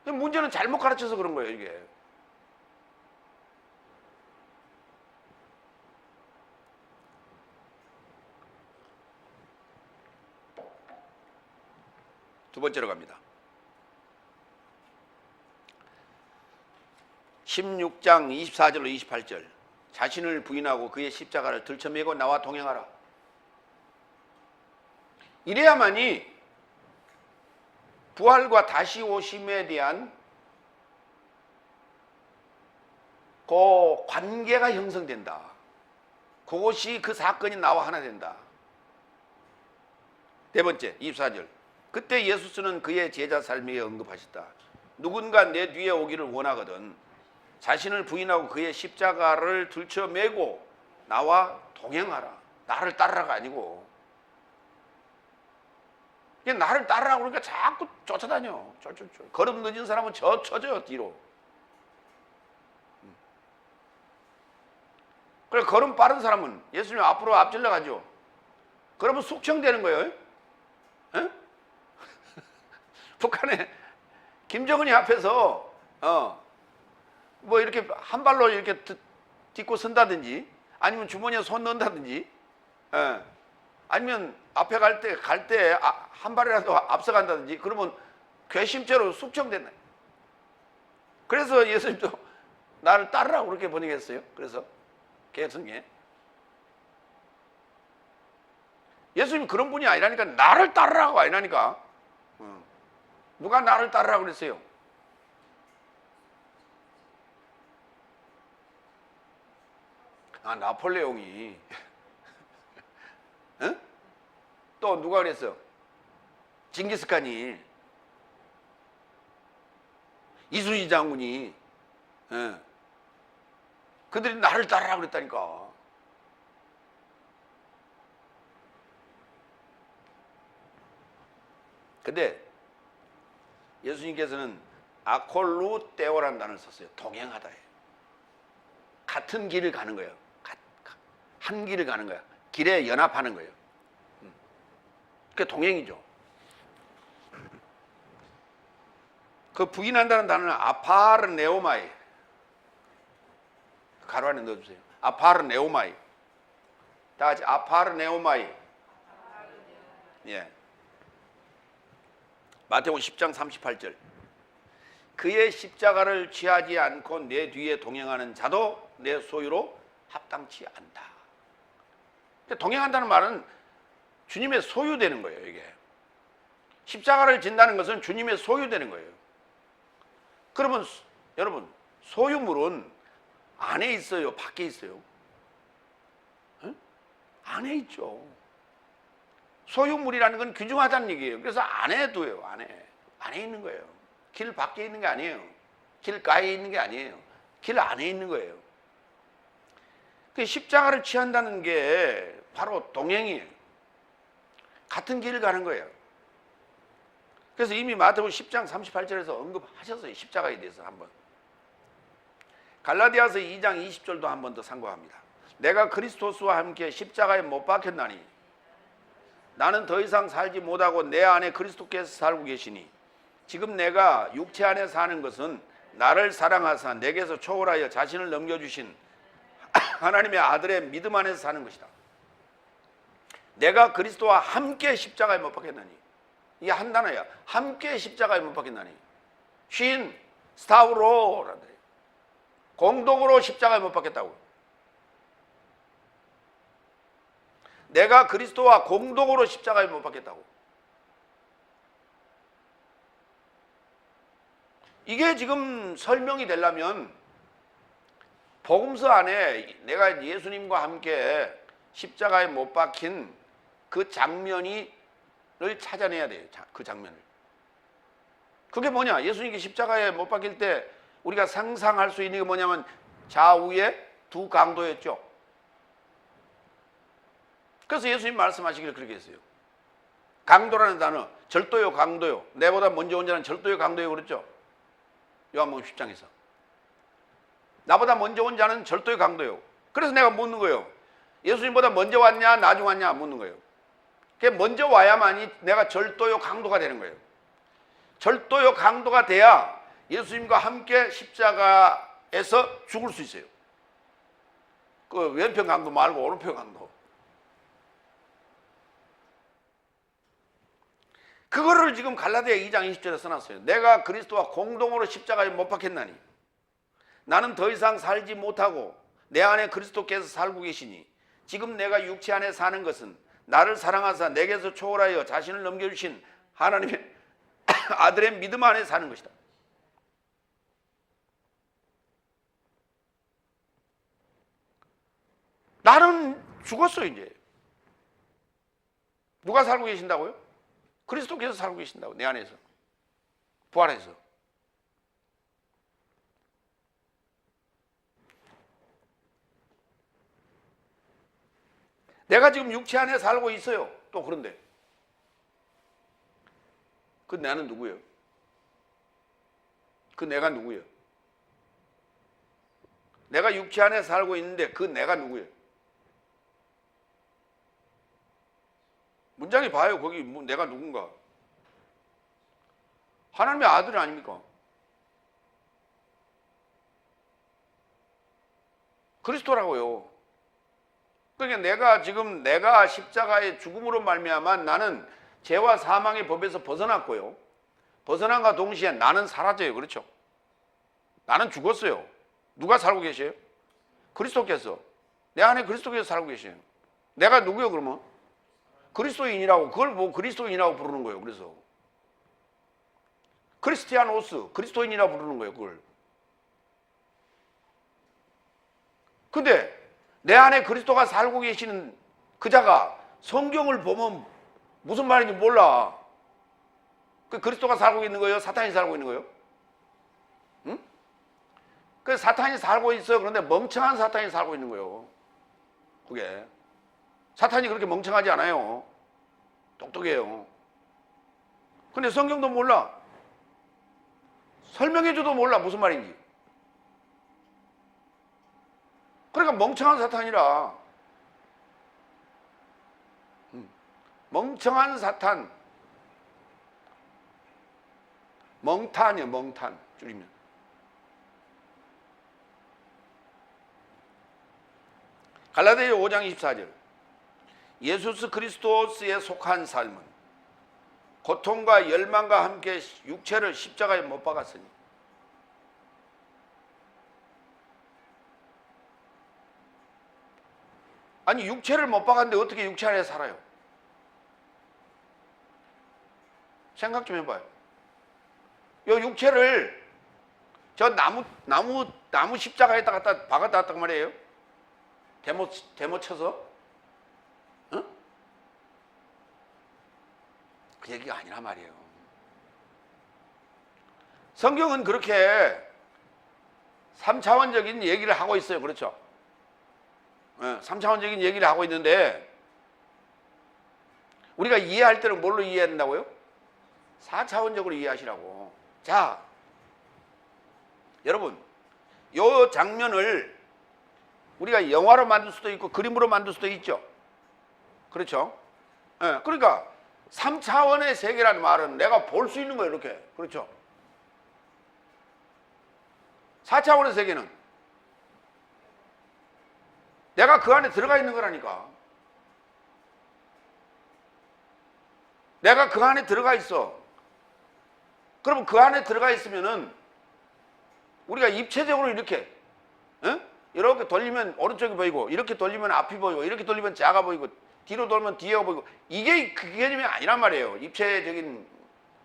문제는 잘못 가르쳐서 그런 거예요, 이게. 두 번째로 갑니다. 16장 24절로 28절. 자신을 부인하고 그의 십자가를 들쳐매고 나와 동행하라. 이래야만이 부활과 다시 오심에 대한 그 관계가 형성된다. 그것이 그 사건이 나와 하나 된다. 네 번째, 24절. 그때 예수께서는 그의 제자 삶에 언급하셨다. 누군가 내 뒤에 오기를 원하거든 자신을 부인하고 그의 십자가를 들쳐매고 나와 동행하라. 나를 따르라가 아니고. 나를 따르라고 그러니까 자꾸 쫓아다녀. 쫄쫄쫄. 걸음 늦은 사람은 쳐져요, 뒤로. 그래, 걸음 빠른 사람은 예수님 앞으로 앞질러 가죠. 그러면 숙청되는 거예요. 에? 북한에 김정은이 앞에서 이렇게 한 발로 이렇게 딛고 선다든지 아니면 주머니에 손 넣는다든지 아니면 앞에 갈 때 한 발이라도 앞서간다든지 그러면 괘씸죄로 숙청된다. 그래서 예수님도 나를 따르라고 그렇게 번역했어요. 그래서 개성에 예수님 그런 분이 아니라니까. 나를 따르라고 아니라니까. 누가 나를 따르라고 그랬어요? 나폴레옹이. 또 누가 그랬어? 징기스칸이. 이순신 장군이. 그들이 나를 따르라고 그랬다니까. 근데 예수님께서는 아콜루테오라는 단어를 썼어요. 동행하다예요. 같은 길을 가는 거예요. 한 길을 가는 거야. 길에 연합하는 거예요. 그게 동행이죠. 그 부인한다는 단어는 아파르네오마이. 가로 안에 넣어주세요. 아파르네오마이. 다 같이 아파르네오마이. 예. 마태복음 10장 38절. 그의 십자가를 취하지 않고 내 뒤에 동행하는 자도 내 소유로 합당치 않다. 동행한다는 말은 주님의 소유되는 거예요, 이게. 십자가를 진다는 것은 주님의 소유되는 거예요. 그러면 여러분, 소유물은 안에 있어요, 밖에 있어요? 안에 있죠. 소유물이라는 건 귀중하다는 얘기예요. 그래서 안에 둬요. 안에 있는 거예요. 길 밖에 있는 게 아니에요. 길 가에 있는 게 아니에요. 길 안에 있는 거예요. 그 십자가를 취한다는 게 바로 동행이에요. 같은 길을 가는 거예요. 그래서 이미 마태복음 10장 38절에서 언급하셨어요. 십자가에 대해서 한번. 갈라디아서 2장 20절도 한 번 더 참고합니다. 내가 그리스도와 함께 십자가에 못 박혔나니 나는 더 이상 살지 못하고 내 안에 그리스도께서 살고 계시니 지금 내가 육체 안에 사는 것은 나를 사랑하사 내게서 초월하여 자신을 넘겨주신 하나님의 아들의 믿음 안에서 사는 것이다. 내가 그리스도와 함께 십자가에 못 박혔나니, 이게 한 단어야. 함께 십자가에 못 박혔나니. 쉰 스타우로란다. 공동으로 십자가에 못 박혔다고. 내가 그리스도와 공동으로 십자가에 못 박혔다고. 이게 지금 설명이 되려면 복음서 안에 내가 예수님과 함께 십자가에 못 박힌 그 장면을 찾아내야 돼요. 그 장면을. 그게 뭐냐? 예수님이 십자가에 못 박힐 때 우리가 상상할 수 있는 게 뭐냐면 좌우에 두 강도였죠. 그래서 예수님 말씀하시기를 그렇게 했어요. 강도라는 단어, 절도요, 강도요. 내보다 먼저 온 자는 절도요, 강도요 그랬죠. 요한복음 10장에서. 나보다 먼저 온 자는 절도요, 강도요. 그래서 내가 묻는 거예요. 예수님보다 먼저 왔냐, 나중 왔냐 묻는 거예요. 그게 먼저 와야만이 내가 절도요, 강도가 되는 거예요. 절도요, 강도가 돼야 예수님과 함께 십자가에서 죽을 수 있어요. 그 왼편 강도 말고 오른편 강도. 그거를 지금 갈라디아 2장 20절에 써놨어요. 내가 그리스도와 공동으로 십자가에 못 박혔나니 나는 더 이상 살지 못하고 내 안에 그리스도께서 살고 계시니 지금 내가 육체 안에 사는 것은 나를 사랑하사 내게서 초월하여 자신을 넘겨주신 하나님의 아들의 믿음 안에 사는 것이다. 나는 죽었어 이제. 누가 살고 계신다고요? 그리스도께서 살고 계신다고. 내 안에서. 부활해서. 내가 지금 육체 안에 살고 있어요. 또 그런데 그 나는 누구예요? 그 내가 누구예요? 내가 육체 안에 살고 있는데 그 내가 누구예요? 문장에 봐요. 거기 내가 누군가. 하나님의 아들 아닙니까? 그리스도라고요. 그러니까 내가 십자가의 죽음으로 말미암아 나는 죄와 사망의 법에서 벗어났고요. 벗어난과 동시에 나는 사라져요. 그렇죠? 나는 죽었어요. 누가 살고 계세요? 그리스도께서. 내 안에 그리스도께서 살고 계세요. 내가 누구요 그러면? 그리스도인이라고. 그걸 뭐 그리스도인이라고 부르는 거예요. 그래서 크리스티아노스, 그리스도인이라고 부르는 거예요. 그걸. 근데 내 안에 그리스도가 살고 계시는 그 자가 성경을 보면 무슨 말인지 몰라. 그 그리스도가 살고 있는 거예요? 사탄이 살고 있는 거예요? 응? 그 사탄이 살고 있어요. 그런데 멍청한 사탄이 살고 있는 거예요. 그게. 사탄이 그렇게 멍청하지 않아요. 똑똑해요. 근데 성경도 몰라. 설명해줘도 몰라. 무슨 말인지. 그러니까 멍청한 사탄이라. 멍청한 사탄. 멍탄이요, 멍탄. 줄이면. 갈라디아 5장 24절. 예수 그리스도스에 속한 삶은 고통과 열망과 함께 육체를 십자가에 못 박았으니. 아니 육체를 못 박았는데 어떻게 육체 안에 살아요? 생각 좀 해봐요. 요 육체를 저 나무 십자가에다 갖다 박았다 했단 말이에요. 데모 쳐서. 응? 그 얘기가 아니란 말이에요. 성경은 그렇게 3차원적인 얘기를 하고 있어요. 그렇죠? 3차원적인 얘기를 하고 있는데 우리가 이해할 때는 뭘로 이해해야 된다고요? 4차원적으로 이해하시라고. 자, 여러분, 요 장면을 우리가 영화로 만들 수도 있고 그림으로 만들 수도 있죠. 그렇죠? 그러니까 3차원의 세계라는 말은 내가 볼 수 있는 거예요. 이렇게. 그렇죠? 4차원의 세계는 내가 그 안에 들어가 있는 거라니까. 내가 그 안에 들어가 있어. 그러면 그 안에 들어가 있으면은 우리가 입체적으로 이렇게 이렇게 돌리면 오른쪽이 보이고 이렇게 돌리면 앞이 보이고 이렇게 돌리면 자가 보이고 뒤로 돌면 뒤가 보이고 이게 그 개념이 아니란 말이에요. 입체적인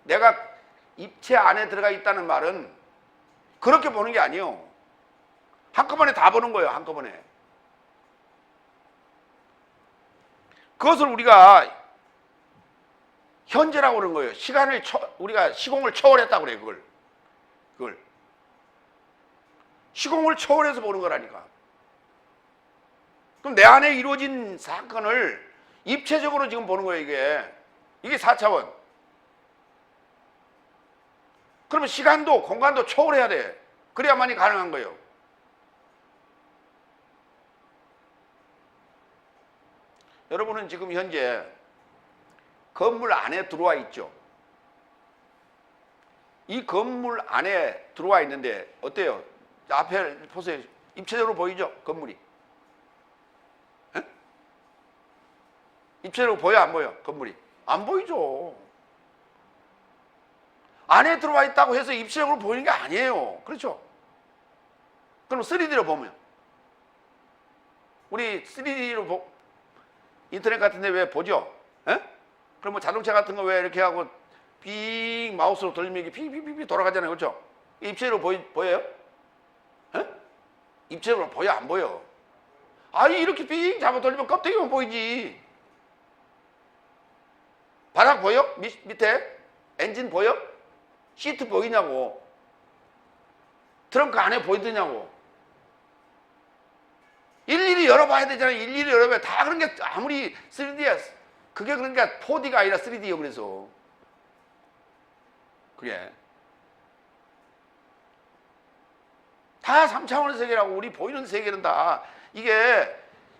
내가 입체 안에 들어가 있다는 말은 그렇게 보는 게 아니에요. 한꺼번에 다 보는 거예요. 한꺼번에. 그것을 우리가 현재라고 그러는 거예요. 우리가 시공을 초월했다고 그래요. 그걸. 시공을 초월해서 보는 거라니까. 그럼 내 안에 이루어진 사건을 입체적으로 지금 보는 거예요. 이게 4차원. 그러면 시간도 공간도 초월해야 돼. 그래야만이 가능한 거예요. 여러분은 지금 현재 건물 안에 들어와 있죠. 이 건물 안에 들어와 있는데 어때요? 앞에 보세요. 입체적으로 보이죠? 건물이. 입체적으로 보여 안 보여? 건물이. 안 보이죠. 안에 들어와 있다고 해서 입체적으로 보이는 게 아니에요. 그렇죠? 그럼 3D로 보면 우리 3D로 인터넷 같은 데 왜 보죠? 그럼 뭐 자동차 같은 거 왜 이렇게 하고 빙 마우스로 돌리면 이게 빙빙빙 돌아가잖아요. 그렇죠? 입체적으로 보여요? 입체적으로 보여 안 보여? 아니 이렇게 빙 잡아 돌리면 껍데기만 보이지. 바닥 보여? 밑에? 엔진 보여? 시트 보이냐고. 트렁크 안에 보이더냐고. 일일이 열어봐야 되잖아요. 일일이 열어봐야 다 그런 게 아무리 3D야. 그게 그러니까 4D가 아니라 3D예요. 그래서 그게 다 3차원의 세계라고. 우리 보이는 세계는 다 이게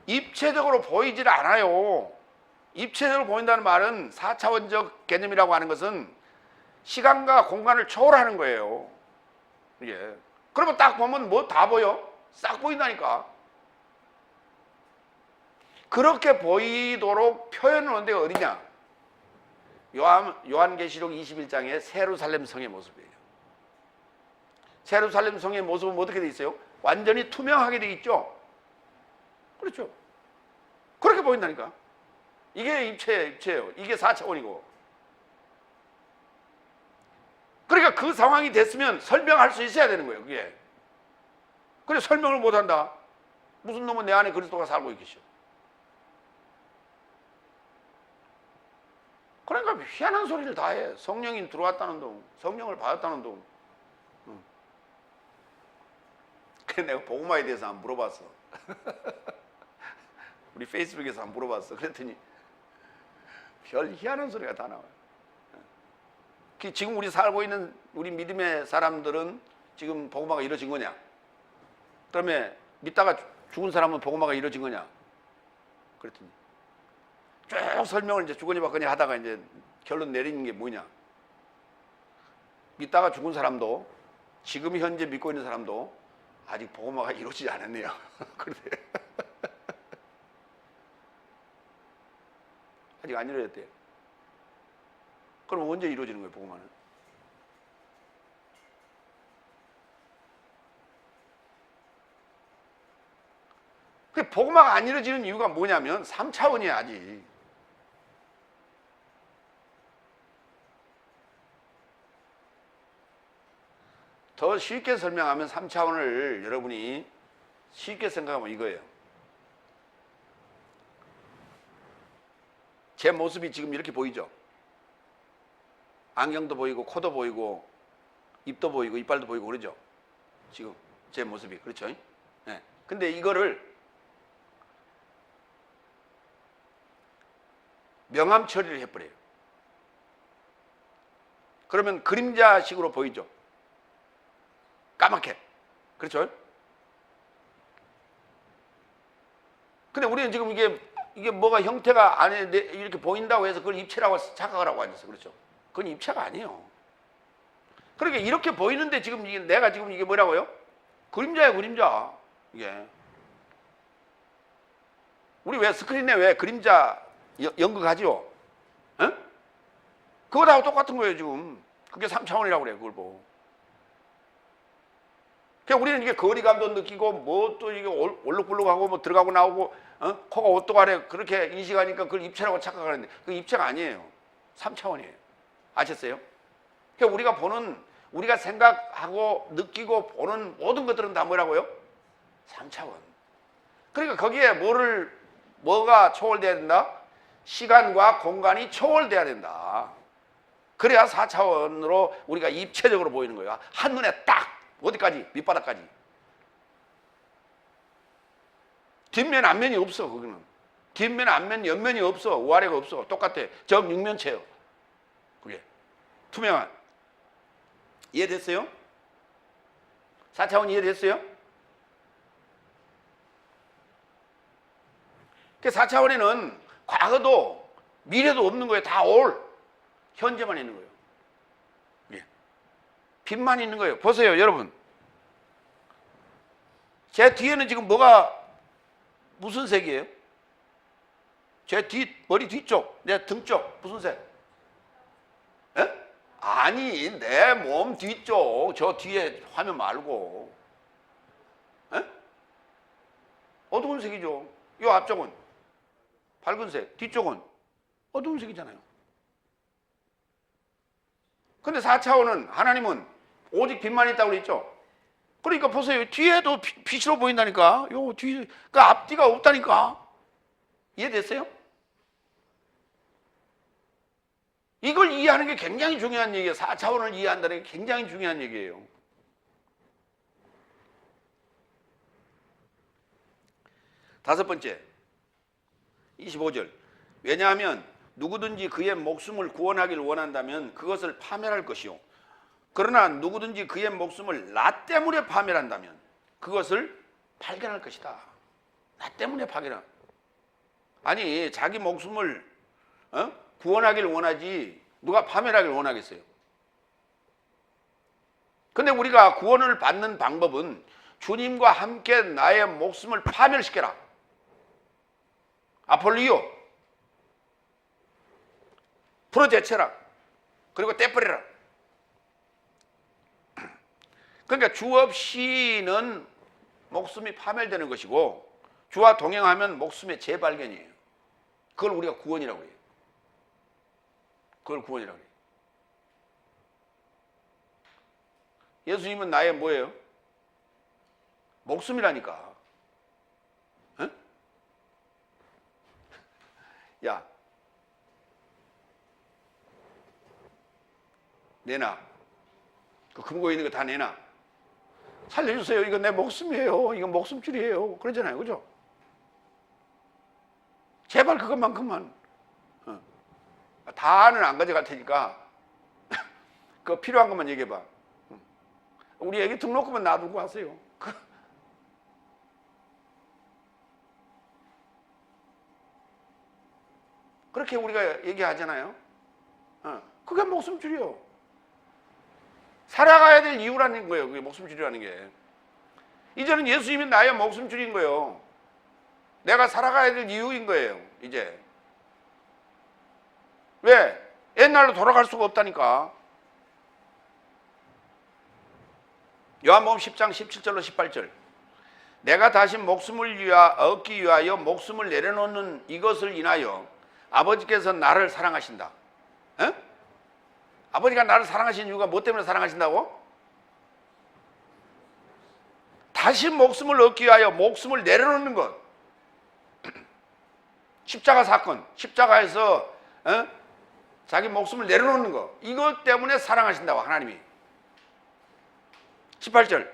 입체적으로 보이질 않아요. 입체적으로 보인다는 말은 4차원적 개념이라고 하는 것은 시간과 공간을 초월하는 거예요. 예. 그러면 딱 보면 뭐 다 보여? 싹 보인다니까. 그렇게 보이도록 표현하는 데가 어디냐? 요한계시록 21장의 세루살렘 성의 모습이에요. 세루살렘 성의 모습은 어떻게 돼 있어요? 완전히 투명하게 돼 있죠? 그렇죠? 그렇게 보인다니까. 이게 입체예요. 이게 4차원이고. 그러니까 그 상황이 됐으면 설명할 수 있어야 되는 거예요. 그게. 그래 설명을 못한다. 무슨 놈은 내 안에 그리스도가 살고 있겠죠. 그러니까 희한한 소리를 다 해. 성령이 들어왔다는 둥, 성령을 받았다는 둥. 그래 내가 복음화에 대해서 한번 물어봤어. 우리 페이스북에서 한번 물어봤어. 그랬더니 별 희한한 소리가 다 나와요. 지금 우리 살고 있는 우리 믿음의 사람들은 지금 복음화가 이루어진 거냐? 그러면 믿다가 죽은 사람은 복음화가 이루어진 거냐? 그랬더니 쭉 설명을 이제 주거니 받거니 하다가 이제 결론 내리는 게 뭐냐? 믿다가 죽은 사람도 지금 현재 믿고 있는 사람도 아직 복음화가 이루어지지 않았네요. 그러대. 아직 안 이루어졌대요. 그럼 언제 이루어지는 거예요, 복음화는? 그 복음화가 안 이루어지는 이유가 뭐냐면 3차원이야, 아직. 더 쉽게 설명하면 3차원을 여러분이 쉽게 생각하면 이거예요. 제 모습이 지금 이렇게 보이죠? 안경도 보이고 코도 보이고 입도 보이고 이빨도 보이고 그러죠. 지금 제 모습이 그렇죠. 네. 근데 이거를 명암 처리를 해버려요. 그러면 그림자식으로 보이죠. 까맣게. 그렇죠. 근데 우리는 지금 이게 뭐가 형태가 안에 이렇게 보인다고 해서 그걸 입체라고 착각을 하고 앉았어. 그렇죠. 그건 입체가 아니에요. 그러니까 이렇게 보이는데 지금 내가 지금 이게 뭐라고요? 그림자예요, 그림자. 이게. 우리 왜 스크린에 왜 그림자 연극하죠? 에? 그거하고 똑같은 거예요, 지금. 그게 3차원이라고 그래요, 그걸 보고. 그냥 우리는 이게 거리감도 느끼고, 뭐 또 이게 올록불록하고, 뭐 들어가고 나오고, 코가 오똑하래. 그렇게 인식하니까 그걸 입체라고 착각하는데, 그 입체가 아니에요. 3차원이에요. 아셨어요? 그러니까 우리가 생각하고 느끼고 보는 모든 것들은 다 뭐라고요? 3차원. 그러니까 거기에 뭐가 초월돼야 된다? 시간과 공간이 초월돼야 된다. 그래야 4차원으로 우리가 입체적으로 보이는 거예요. 한눈에 딱! 어디까지? 밑바닥까지. 뒷면, 앞면이 없어, 거기는. 뒷면, 앞면, 옆면이 없어. 우아래가 없어. 똑같아. 정육면체요. 그게. 투명한. 이해됐어요? 4차원 이해됐어요? 그 4차원에는 과거도 미래도 없는 거예요. 다 현재만 있는 거예요. 예. 빛만 있는 거예요. 보세요, 여러분. 제 뒤에는 지금 무슨 색이에요? 제 머리 뒤쪽, 내 등 쪽, 무슨 색? 예? 아니, 내 몸 뒤쪽, 저 뒤에 화면 말고. 에? 어두운 색이죠. 이 앞쪽은 밝은 색, 뒤쪽은 어두운 색이잖아요. 근데 4차원은 하나님은 오직 빛만 있다고 그랬죠. 그러니까 보세요. 뒤에도 빛으로 보인다니까. 요 뒤, 그 앞뒤가 없다니까. 이해됐어요? 이걸 이해하는 게 굉장히 중요한 얘기예요. 4차원을 이해한다는 게 굉장히 중요한 얘기예요. 다섯 번째, 25절. 왜냐하면 누구든지 그의 목숨을 구원하기를 원한다면 그것을 파멸할 것이요. 그러나 누구든지 그의 목숨을 나 때문에 파멸한다면 그것을 발견할 것이다. 나 때문에 파멸한. 아니, 자기 목숨을 구원하기를 원하지 누가 파멸하기를 원하겠어요? 근데 우리가 구원을 받는 방법은 주님과 함께 나의 목숨을 파멸시켜라. 아폴리오. 풀어제쳐라. 그리고 떼버려라. 그러니까 주 없이는 목숨이 파멸되는 것이고 주와 동행하면 목숨의 재발견이에요. 그걸 우리가 구원이라고 해요. 그걸 구원이라고 해요. 예수님은 나의 뭐예요? 목숨이라니까. 에? 야, 내놔. 그 금고 있는 거 다 내놔. 살려주세요. 이거 내 목숨이에요. 이거 목숨줄이에요. 그러잖아요. 그죠? 제발 그것만큼만. 다는 안 가져갈 테니까 그 필요한 것만 얘기해봐. 우리 애기 등록금은 놔두고 하세요. 그렇게 우리가 얘기하잖아요. 그게 목숨줄이요. 살아가야 될 이유라는 거예요. 그게 목숨줄이라는 게. 이제는 예수님이 나의 목숨줄인 거예요. 내가 살아가야 될 이유인 거예요. 이제. 왜? 옛날로 돌아갈 수가 없다니까. 요한복음 10장 17절로 18절. 내가 다시 목숨을 얻기 위하여 목숨을 내려놓는 이것을 인하여 아버지께서 나를 사랑하신다. 에? 아버지가 나를 사랑하신 이유가 뭐 때문에 사랑하신다고? 다시 목숨을 얻기 위하여 목숨을 내려놓는 것. 십자가 사건. 십자가에서 자기 목숨을 내려놓는 거, 이것 때문에 사랑하신다고 하나님이. 18절,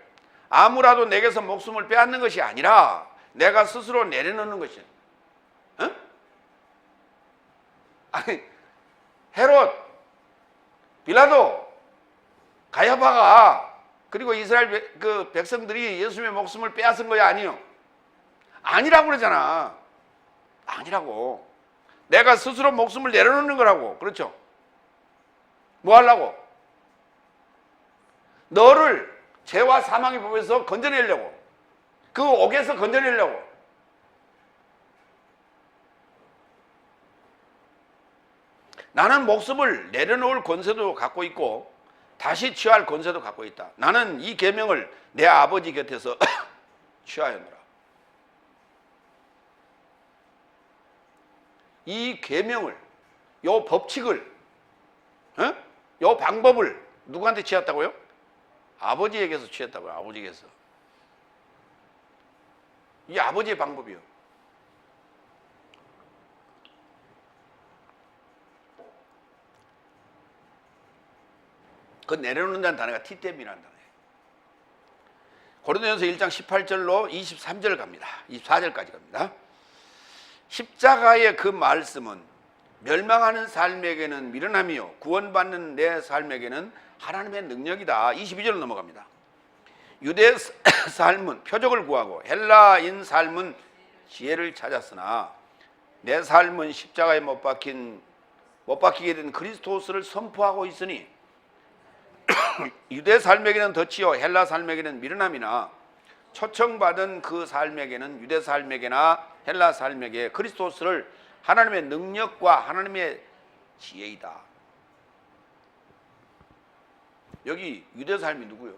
아무라도 내게서 목숨을 빼앗는 것이 아니라 내가 스스로 내려놓는 것이야. 어? 아니, 헤롯, 빌라도, 가야바가, 그리고 이스라엘 그 백성들이 예수님의 목숨을 빼앗은 거야, 아니요? 아니라고 그러잖아. 아니라고. 내가 스스로 목숨을 내려놓는 거라고. 그렇죠? 뭐 하려고? 너를 죄와 사망의 법에서 건져내려고. 그 옥에서 건져내려고. 나는 목숨을 내려놓을 권세도 갖고 있고 다시 취할 권세도 갖고 있다. 나는 이 계명을 내 아버지 곁에서 취하였노라. 이 계명을, 요 법칙을, 요 방법을 누구한테 취했다고요? 아버지에게서 취했다고요. 아버지에게서. 이 아버지의 방법이요. 그 내려놓는다는 단어가 티땜이라는 단어예요. 고린도전서 1장 18절로 23절 갑니다. 24절까지 갑니다. 십자가의 그 말씀은 멸망하는 삶에게는 미련함이요 구원받는 내 삶에게는 하나님의 능력이다. 22절로 넘어갑니다. 유대 삶은 표적을 구하고 헬라인 삶은 지혜를 찾았으나 내 삶은 십자가에 못 박히게 된 그리스도스를 선포하고 있으니 유대 삶에게는 덫이요 헬라 삶에게는 미련함이나 초청받은 그 삶에게는 유대 삶에게나 헬라 삶에게 그리스도스를 하나님의 능력과 하나님의 지혜이다. 여기 유대 삶이 누구요?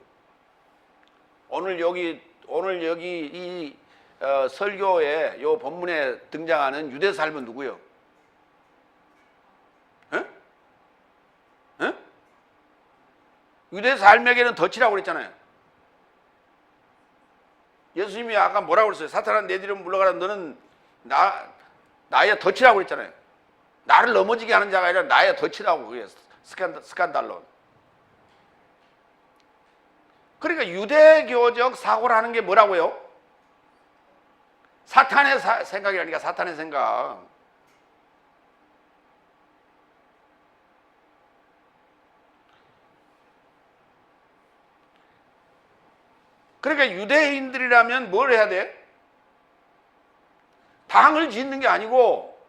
오늘 여기 이 설교에 요 본문에 등장하는 유대 삶은 누구요? 에? 에? 유대 삶에게는 덫이라고 그랬잖아요. 예수님이 아까 뭐라고 그랬어요? 사탄아 내 뒤로 물러가라. 너는 나의 덫이라고 그랬잖아요. 나를 넘어지게 하는 자가 아니라 나의 덫이라고. 그게 스칸달론. 그러니까 유대교적 사고라는 게 뭐라고요? 사탄의 생각이라니까. 사탄의 생각. 그러니까 유대인들이라면 뭘 해야 돼? 당을 짓는 게 아니고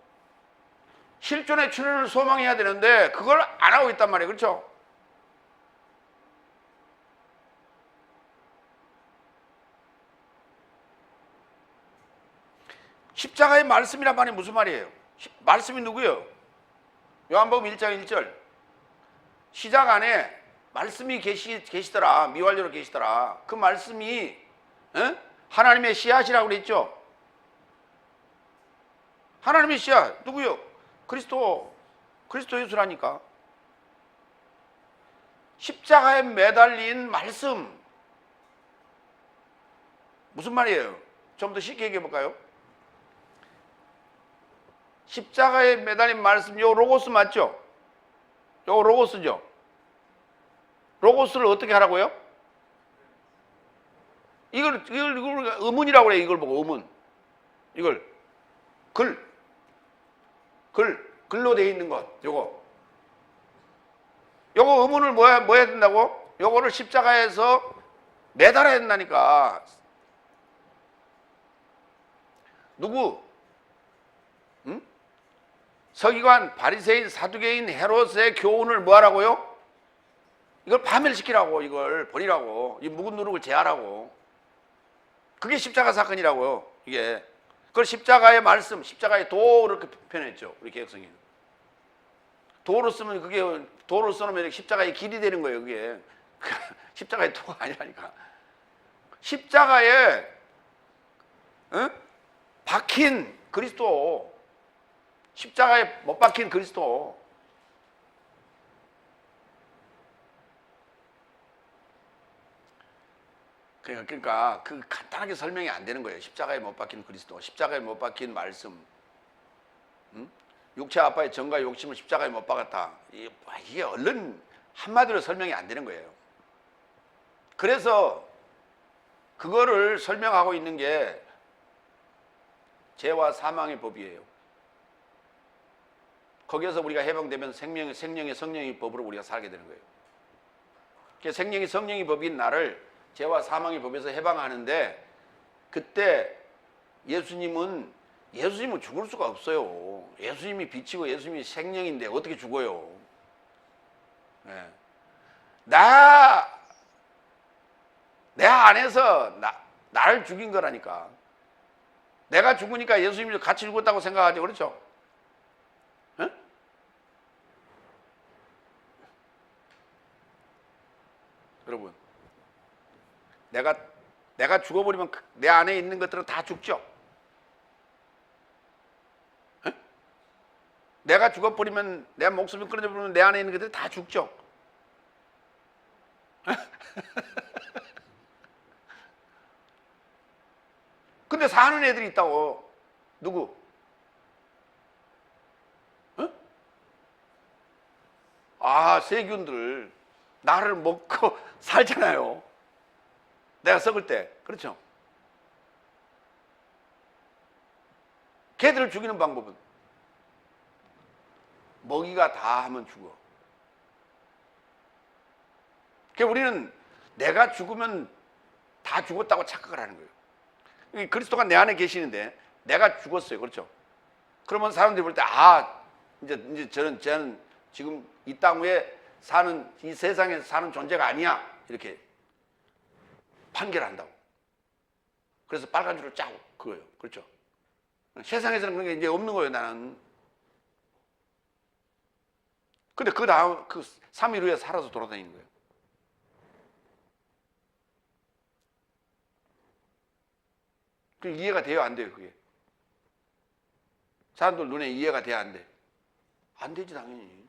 실존의 출현을 소망해야 되는데 그걸 안 하고 있단 말이에요. 그렇죠? 십자가의 말씀이란 말이 무슨 말이에요? 말씀이 누구예요? 요한복음 1장 1절 시작 안에 말씀이 계시더라. 미완료로 계시더라. 그 말씀이 하나님의 씨앗이라고 그랬죠. 하나님의 씨앗 누구요? 그리스도 예수라니까. 십자가에 매달린 말씀 무슨 말이에요? 좀 더 쉽게 얘기해 볼까요? 십자가에 매달린 말씀, 요 로고스 맞죠? 요 로고스죠? 로고스를 어떻게 하라고요? 이걸 의문이라고 그래요. 이걸 보고 의문. 이걸 글로 되어 있는 것. 요거 의문을 뭐 해야 된다고? 요거를 십자가에서 매달아야 된다니까. 누구? 응? 서기관, 바리새인, 사두개인, 헤롯의 교훈을 뭐 하라고요? 이걸 파멸시키라고. 이걸 버리라고. 이 묵은 누룩을 제하라고. 그게 십자가 사건이라고요. 이게. 그걸 십자가의 말씀, 십자가의 도 이렇게 표현했죠. 우리 개혁성이. 도로 쓰면 그게 도로 써놓으면 십자가의 길이 되는 거예요. 그게. 십자가의 도가 아니라니까. 십자가에 박힌 그리스도. 십자가에 못 박힌 그리스도. 그러니까 그 간단하게 설명이 안 되는 거예요. 십자가에 못 박힌 그리스도, 십자가에 못 박힌 말씀. 육체 아빠의 정과 욕심을 십자가에 못 박았다. 이게 얼른 한마디로 설명이 안 되는 거예요. 그래서 그거를 설명하고 있는 게 죄와 사망의 법이에요. 거기에서 우리가 해방되면 생명의 성령의 법으로 우리가 살게 되는 거예요. 생명의 성령의 법인 나를 죄와 사망의 법에서 해방하는데, 그때 예수님은 죽을 수가 없어요. 예수님이 빛이고 예수님이 생명인데 어떻게 죽어요? 네. 내 안에서 나를 죽인 거라니까. 내가 죽으니까 예수님이 같이 죽었다고 생각하죠. 그렇죠? 네? 여러분, 내가 죽어버리면 내 안에 있는 것들은 다 죽죠. 에? 내가 죽어버리면, 내 목숨이 끊어져 버리면 내 안에 있는 것들이 다 죽죠. 근데 사는 애들이 있다고. 누구? 세균들 나를 먹고 살잖아요. 내가 썩을 때. 그렇죠? 걔들을 죽이는 방법은 먹이가 다 하면 죽어. 그러니까 우리는 내가 죽으면 다 죽었다고 착각을 하는 거예요. 그리스도가 내 안에 계시는데 내가 죽었어요. 그렇죠? 그러면 사람들이 볼 때 이제 쟤는 지금 이 땅 위에 사는, 이 세상에 사는 존재가 아니야. 이렇게 판결한다고. 그래서 빨간 줄을 짜고 그거예요. 그렇죠? 세상에서는 그런 게 이제 없는 거예요, 나는. 근데 그 다음, 3일 후에 살아서 돌아다니는 거예요. 그게 이해가 돼요, 안 돼요, 그게? 사람들 눈에 이해가 돼야 안 돼? 안 되지, 당연히.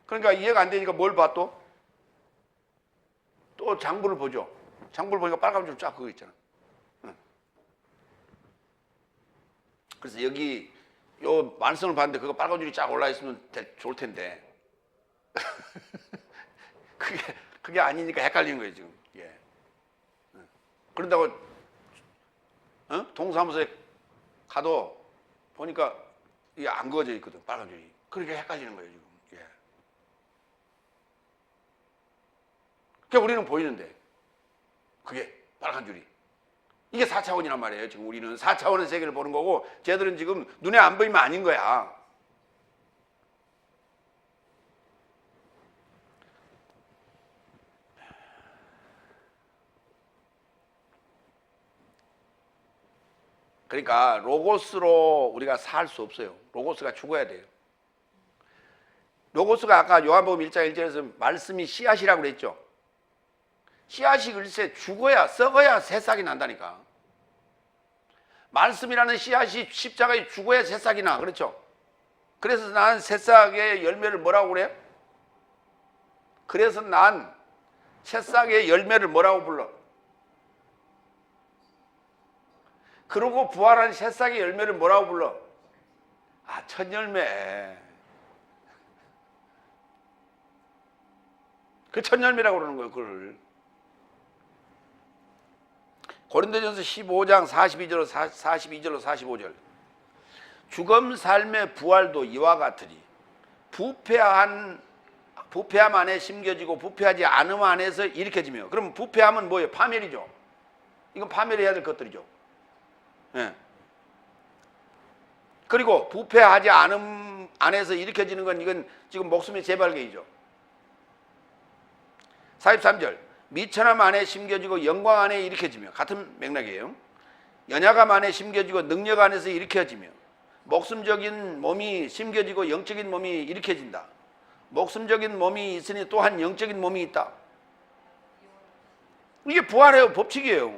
그러니까 이해가 안 되니까 뭘 봐, 또? 또 장부를 보죠. 장부를 보니까 빨간 줄 쫙 그거 있잖아. 그래서 여기 요 말씀을 봤는데 그거 빨간 줄이 쫙 올라 있으면 좋을 텐데 그게 아니니까 헷갈리는 거예요, 지금. 예. 그런다고 동사무소에 가도 보니까 이게 안 그어져 있거든, 빨간 줄이. 그러니까 헷갈리는 거예요, 지금. 예. 그러니까 우리는 보이는데 그게 빨간 줄이. 이게 4차원이란 말이에요. 지금 우리는 4차원의 세계를 보는 거고, 쟤들은 지금 눈에 안 보이면 아닌 거야. 그러니까 로고스로 우리가 살 수 없어요. 로고스가 죽어야 돼요. 로고스가 아까 요한복음 1장 1절에서 말씀이 씨앗이라고 그랬죠. 씨앗이 글쎄 죽어야, 썩어야 새싹이 난다니까. 말씀이라는 씨앗이 십자가에 죽어야 새싹이 나. 그렇죠? 그래서 난 새싹의 열매를 뭐라고 그래요? 그래서 난 새싹의 열매를 뭐라고 불러? 그러고 부활한 새싹의 열매를 뭐라고 불러? 첫 열매. 그 첫 열매라고 그러는 거예요, 그걸. 고린도전서 15장 42절로 45절. 죽음 삶의 부활도 이와 같으리. 부패함 안에 심겨지고 부패하지 않음 안에서 일으켜지며. 그럼 부패함은 뭐예요? 파멸이죠. 이건 파멸해야 될 것들이죠. 예. 그리고 부패하지 않음 안에서 일으켜지는 건 이건 지금 목숨의 재발견이죠. 43절. 미천함 안에 심겨지고 영광 안에 일으켜지며. 같은 맥락이에요. 연약함 안에 심겨지고 능력 안에서 일으켜지며. 목숨적인 몸이 심겨지고 영적인 몸이 일으켜진다. 목숨적인 몸이 있으니 또한 영적인 몸이 있다. 이게 부활의 법칙이에요.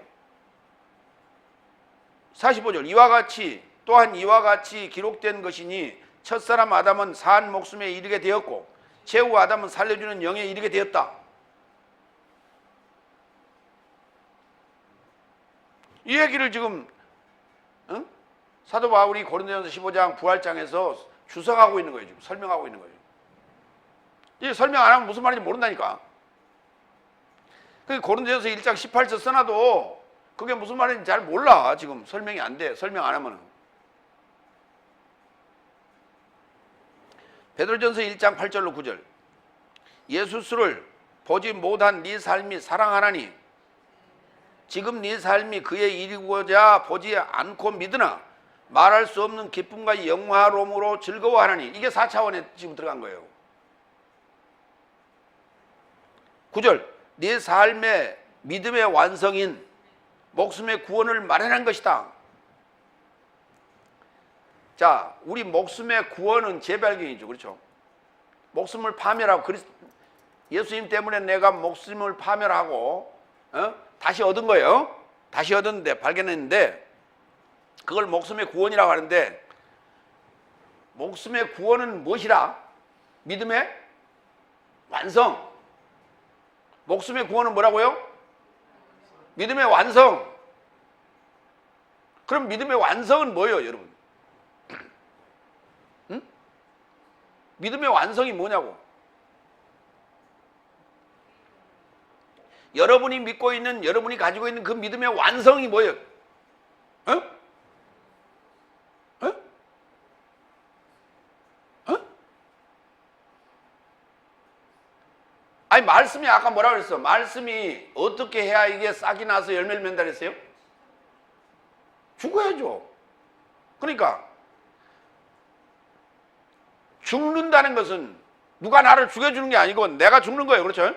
45절. 또한 이와 같이 기록된 것이니 첫사람 아담은 산 목숨에 이르게 되었고 최후 아담은 살려주는 영에 이르게 되었다. 이 얘기를 지금 사도 바울이 고린도전서 15장 부활장에서 주석하고 있는 거예요. 지금 설명하고 있는 거예요. 이 설명 안 하면 무슨 말인지 모른다니까. 그 고린도전서 1장 18절 써놔도 그게 무슨 말인지 잘 몰라. 지금 설명이 안 돼. 설명 안 하면은. 베드로전서 1장 8절로 9절. 예수를 보지 못한 네 삶이 사랑하나니 지금 네 삶이 그의 일이고자 보지 않고 믿으나 말할 수 없는 기쁨과 영화로움으로 즐거워하나니, 이게 4차원에 지금 들어간 거예요. 9절. 네 삶의 믿음의 완성인 목숨의 구원을 마련한 것이다. 자, 우리 목숨의 구원은 재발견이죠. 그렇죠? 목숨을 파멸하고 예수님 때문에 내가 목숨을 파멸하고 다시 얻은 거예요. 다시 얻었는데, 발견했는데, 그걸 목숨의 구원이라고 하는데, 목숨의 구원은 무엇이라? 믿음의 완성. 목숨의 구원은 뭐라고요? 믿음의 완성. 그럼 믿음의 완성은 뭐예요, 여러분? 응? 믿음의 완성이 뭐냐고? 여러분이 믿고 있는, 여러분이 가지고 있는 그 믿음의 완성이 뭐예요? 어? 어? 어? 아니, 말씀이 아까 뭐라 그랬어? 말씀이 어떻게 해야 이게 싹이 나서 열매를 맺는다 그랬어요? 죽어야죠. 그러니까 죽는다는 것은 누가 나를 죽여주는 게 아니고 내가 죽는 거예요. 그렇죠?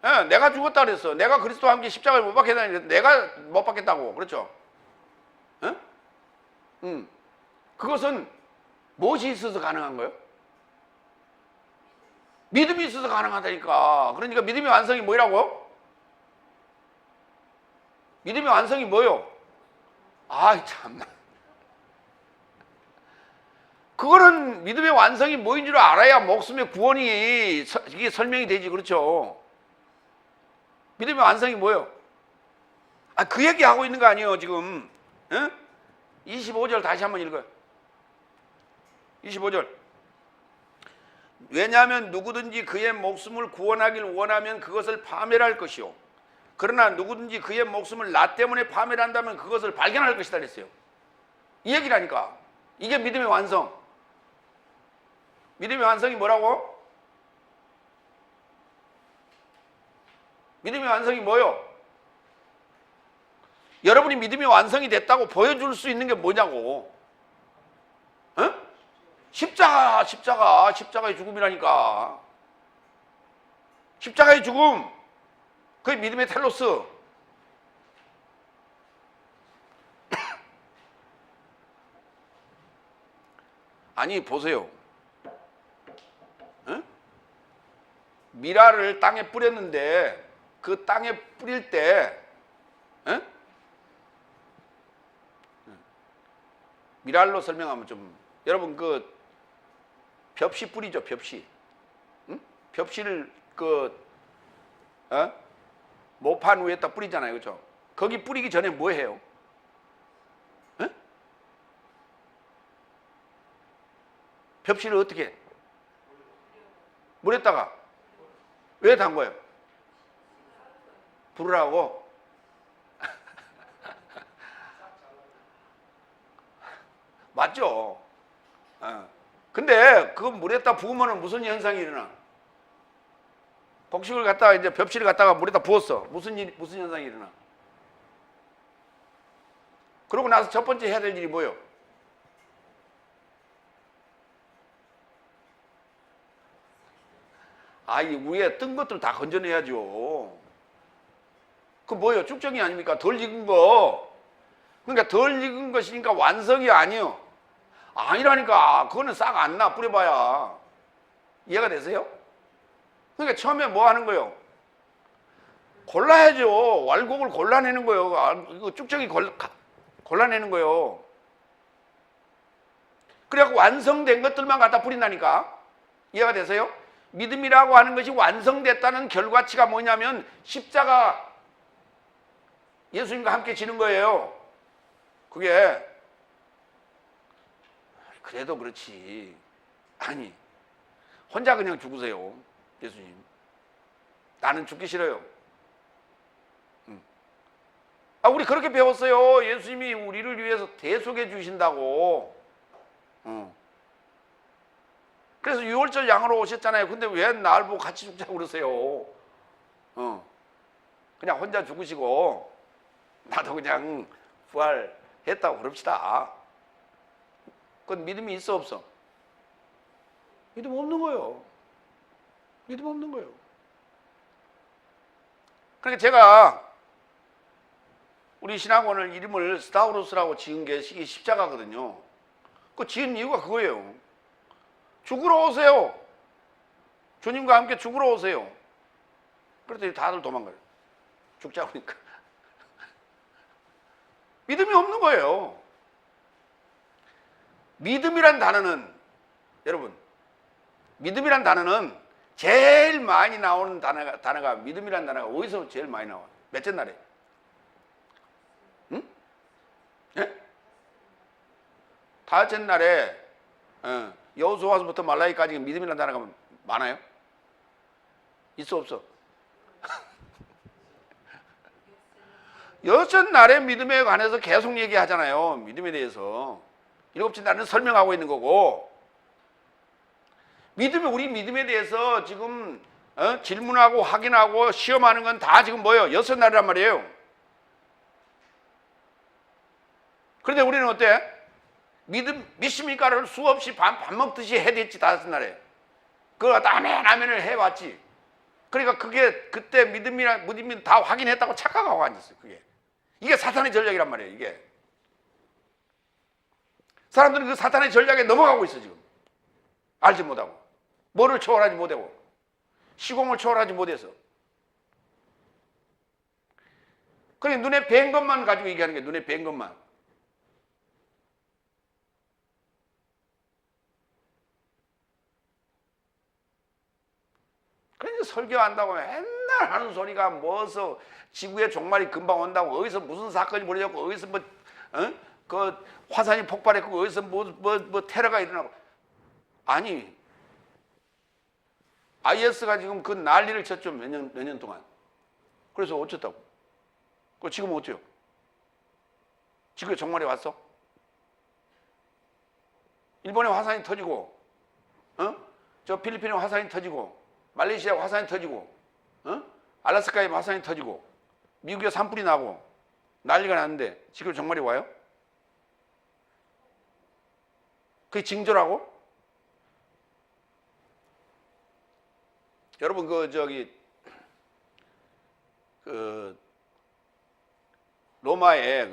예, 내가 죽었다 그랬어. 내가 그리스도와 함께 십자가를 못 박겠다니, 내가 못 박겠다고. 그렇죠? 예? 그것은 무엇이 있어서 가능한 거예요? 믿음이 있어서 가능하다니까. 그러니까 믿음의 완성이 뭐라고? 믿음의 완성이 뭐요? 아이 참나. 그거는 믿음의 완성이 뭐인 줄 알아야 목숨의 구원이 이게 설명이 되지. 그렇죠? 믿음의 완성이 뭐예요? 아, 그 얘기 하고 있는 거 아니에요 지금. 에? 25절 다시 한번 읽어요. 25절. 왜냐하면 누구든지 그의 목숨을 구원하길 원하면 그것을 파멸할 것이요, 그러나 누구든지 그의 목숨을 나 때문에 파멸한다면 그것을 발견할 것이다 그랬어요. 이 얘기라니까. 이게 믿음의 완성. 믿음의 완성이 뭐라고? 믿음의 완성이 뭐요? 여러분이 믿음이 완성이 됐다고 보여줄 수 있는 게 뭐냐고. 어? 십자가의 죽음이라니까. 십자가의 죽음. 그게 믿음의 텔로스. 아니 보세요. 어? 미라를 땅에 뿌렸는데 그 땅에 뿌릴 때 미랄로 설명하면 좀, 여러분 그 벽시 뿌리죠. 벽시. 응? 벽시를 모판 위에다 뿌리잖아요. 그렇죠? 거기 뿌리기 전에 뭐 해요? 응? 벽시를 어떻게 해? 물에다가 왜 담궈요? 불을 하고. 맞죠? 근데 그 물에다 부으면 무슨 현상이 일어나? 곡식을 갖다가 이제 벽시를 갖다가 물에다 부었어. 무슨 현상이 일어나? 그러고 나서 첫 번째 해야 될 일이 뭐예요? 이 위에 뜬 것들 다 건져내야죠. 그 뭐예요? 쭉정이 아닙니까? 덜 익은 거. 그러니까 덜 익은 것이니까 완성이 아니에요. 아니라니까. 그거는 싹 안 나. 뿌려봐야. 이해가 되세요? 그러니까 처음에 뭐 하는 거예요? 골라야죠. 왈곡을 골라내는 거예요. 이거 쭉정이 골라내는 거예요. 그래갖고 완성된 것들만 갖다 뿌린다니까. 이해가 되세요? 믿음이라고 하는 것이 완성됐다는 결과치가 뭐냐면 십자가, 예수님과 함께 지는 거예요. 그게. 그래도 그렇지. 아니, 혼자 그냥 죽으세요. 예수님. 나는 죽기 싫어요. 우리 그렇게 배웠어요. 예수님이 우리를 위해서 대속해 주신다고. 그래서 유월절 양으로 오셨잖아요. 근데 왜 날 보고 같이 죽자고 그러세요? 그냥 혼자 죽으시고 나도 그냥 부활했다고 그럽시다. 그건 믿음이 있어 없어? 믿음 없는 거예요. 믿음 없는 거예요. 그러니까 제가 우리 신학원을 이름을 스타우로스라고 지은 게 이게 십자가거든요. 그 지은 이유가 그거예요. 죽으러 오세요. 주님과 함께 죽으러 오세요. 그랬더니 다들 도망가요. 죽자고 하니까. 믿음이 없는 거예요. 믿음이란 단어는, 여러분, 믿음이란 단어는 제일 많이 나오는 단어가 믿음이란 단어가 어디서 제일 많이 나와요? 몇째 날에? 응? 예? 다섯째 날에 여호수아서부터 말라기까지 믿음이란 단어가 많아요? 있어 없어? 여섯 날의 믿음에 관해서 계속 얘기하잖아요. 믿음에 대해서. 일곱째 날은 설명하고 있는 거고, 우리 믿음에 대해서 지금 질문하고 확인하고 시험하는 건 다 지금 뭐예요? 여섯 날이란 말이에요. 그런데 우리는 어때? 믿습니까를 수없이 밥 먹듯이 해댔지, 다섯 날에. 그거 아멘을 해왔지. 그러니까 그때 믿음이 다 확인했다고 착각하고 앉았어요. 이게 사탄의 전략이란 말이에요. 이게 사람들은 그 사탄의 전략에 넘어가고 있어. 지금 알지 못하고, 뭐를 초월하지 못하고, 시공을 초월하지 못해서. 그러니까 눈에 뵌 것만 가지고 얘기하는 게, 눈에 뵌 것만. 그러니까 설교한다고 맨날 하는 소리가 뭐서 지구의 종말이 금방 온다고, 어디서 무슨 사건이 벌어졌고, 어디서 그 화산이 폭발했고, 어디서 뭐 테러가 일어나고. 아니, IS가 지금 그 난리를 쳤죠. 몇 년 동안. 그래서 어쩌다고? 지금은 어때요? 지구의 종말이 왔어? 일본에 화산이 터지고, 저 필리핀에 화산이 터지고, 말레이시아에 화산이 터지고, 알라스카에 화산이 터지고, 미국에 산불이 나고 난리가 났는데 지금 종말이 와요? 그게 징조라고? 여러분 로마에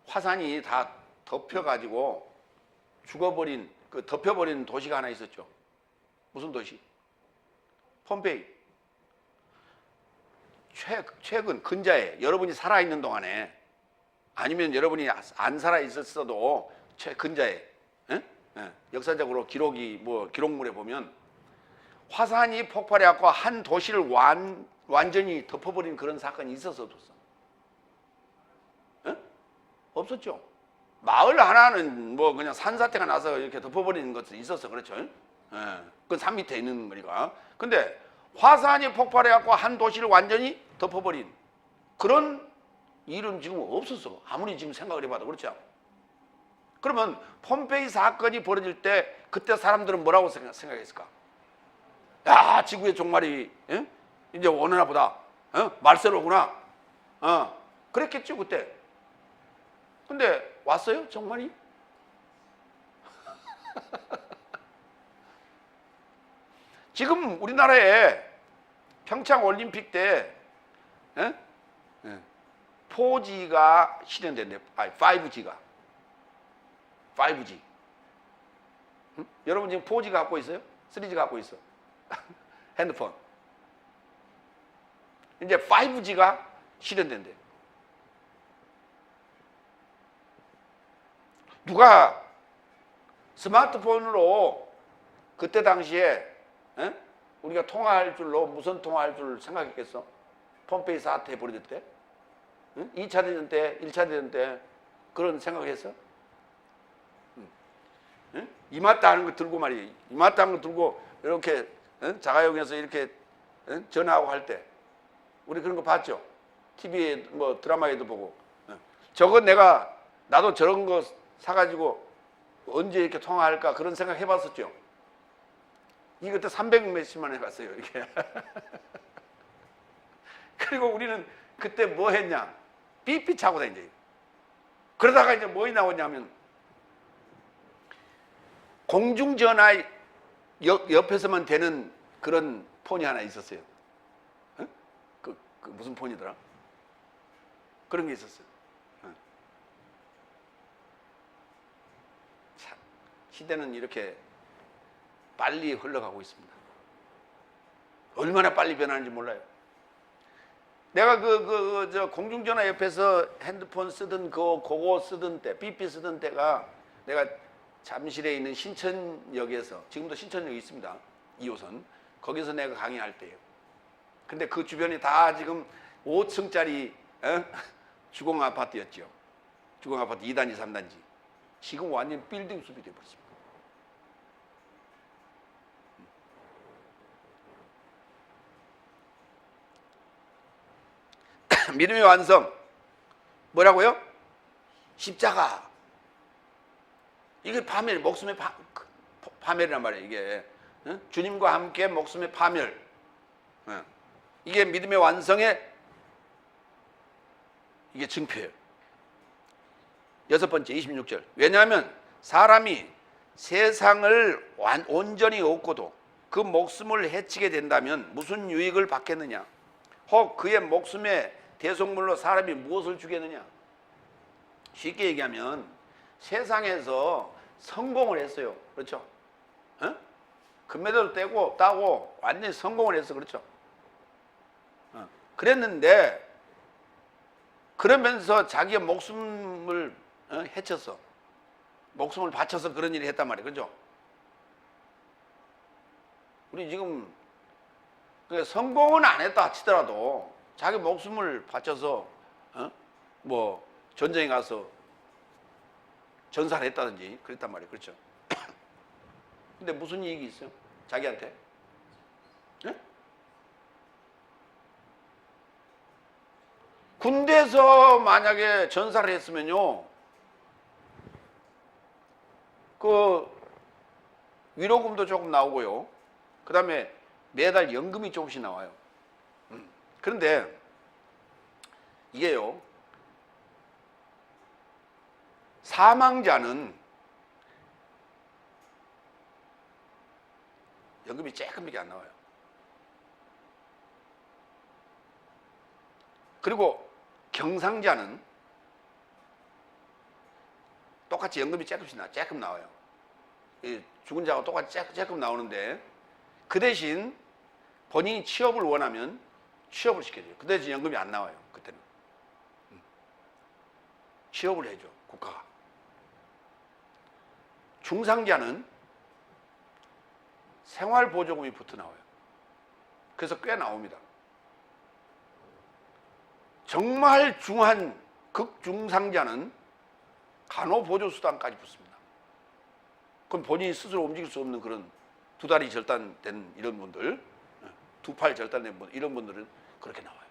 화산이 다 덮여가지고 죽어버린 덮여버린 도시가 하나 있었죠. 무슨 도시? 폼페이. 최근 근자에 여러분이 살아있는 동안에, 아니면 여러분이 안 살아있었어도 근자에 역사적으로 기록물에 보면 화산이 폭발해갖고 한 도시를 완전히 덮어버린 그런 사건이 있었어 없었어? 없었죠. 마을 하나는 그냥 산사태가 나서 이렇게 덮어버리는 것도 있었어. 그렇죠? 그건 산 밑에 있는 거니까. 근데 화산이 폭발해갖고 한 도시를 완전히 덮어버린 그런 일은 지금 없었어. 아무리 지금 생각을 해봐도. 그렇죠? 그러면 폼페이 사건이 벌어질 때 그때 사람들은 뭐라고 생각했을까? 야, 지구의 종말이 이제 오나 보다. 말세로구나. 그랬겠죠 그때. 근데 왔어요? 종말이? 지금 우리나라에 평창 올림픽 때 4G가 실현된대. 아니 5G가 5G. 여러분 지금 4G 갖고 있어요? 3G 갖고 있어? 핸드폰. 이제 5G가 실현된대. 누가 스마트폰으로 그때 당시에 우리가 통화할 줄로, 무선 통화할 줄 생각했겠어? 폼페이 사태 벌어질 때? 2차 대전 때, 1차 대전 때 그런 생각했어? 이마따 하는 거 들고 말이에요. 이마따 하는 거 들고 이렇게 자가용에서 이렇게 전화하고 할 때 우리 그런 거 봤죠? TV에 뭐 드라마에도 보고. 저거 나도 저런 거 사가지고 언제 이렇게 통화할까 그런 생각 해봤었죠. 이게 그때 300몇십만 원 해봤어요. 이렇게. 그리고 우리는 그때 뭐 했냐? 삐삐 차고 다니죠. 그러다가 이제 뭐이 나오냐면 공중전화 옆에서만 되는 그런 폰이 하나 있었어요. 그 무슨 폰이더라? 그런 게 있었어요. 참, 시대는 이렇게 빨리 흘러가고 있습니다. 얼마나 빨리 변하는지 몰라요. 내가 저 공중전화 옆에서 핸드폰 쓰던 그거 쓰던 때, 삐삐 쓰던 때가 내가 잠실에 있는 신천역에서, 지금도 신천역이 있습니다. 2호선. 거기서 내가 강의할 때예요. 근데 그 주변이 다 지금 5층짜리 주공 아파트였죠. 주공 아파트 2단지, 3단지. 지금 완전 빌딩 숲이 되어버렸습니다. 믿음의 완성. 뭐라고요? 십자가. 이게 파멸, 목숨의 파멸이란 말이에요. 이게 주님과 함께 목숨의 파멸. 이게 믿음의 완성의 이게 증표예요. 6번째 26절. 왜냐하면 사람이 세상을 온전히 얻고도 그 목숨을 해치게 된다면 무슨 유익을 받겠느냐? 혹 그의 목숨의 대속물로 사람이 무엇을 주겠느냐? 쉽게 얘기하면 세상에서 성공을 했어요. 그렇죠? 금메달도 따고 완전히 성공을 했어. 그렇죠? 그랬는데 그러면서 자기의 목숨을 해쳤어. 목숨을 바쳐서 그런 일을 했단 말이에요. 그렇죠? 우리 지금 성공은 안 했다 치더라도 자기 목숨을 바쳐서 뭐 전쟁에 가서 전사를 했다든지 그랬단 말이에요. 그렇죠? 근데 무슨 이익이 있어요? 자기한테? 네? 군대에서 만약에 전사를 했으면요, 그 위로금도 조금 나오고요, 그 다음에 매달 연금이 조금씩 나와요. 그런데 이게요, 사망자는 연금이 조금밖에 안 나와요. 그리고 경상자는 똑같이 연금이 조금 나와요. 죽은 자가 똑같이 조금 나오는데 그 대신 본인이 취업을 원하면 취업을 시켜줘요. 그 대신 연금이 안 나와요. 그때는 취업을 해줘, 국가가. 중상자는 생활보조금이 붙어 나와요. 그래서 꽤 나옵니다. 정말 중한 극중상자는 간호보조수당까지 붙습니다. 그럼 본인이 스스로 움직일 수 없는 그런 두 다리 절단된 이런 분들, 두 팔 절단된 분들, 이런 분들은 그렇게 나와요.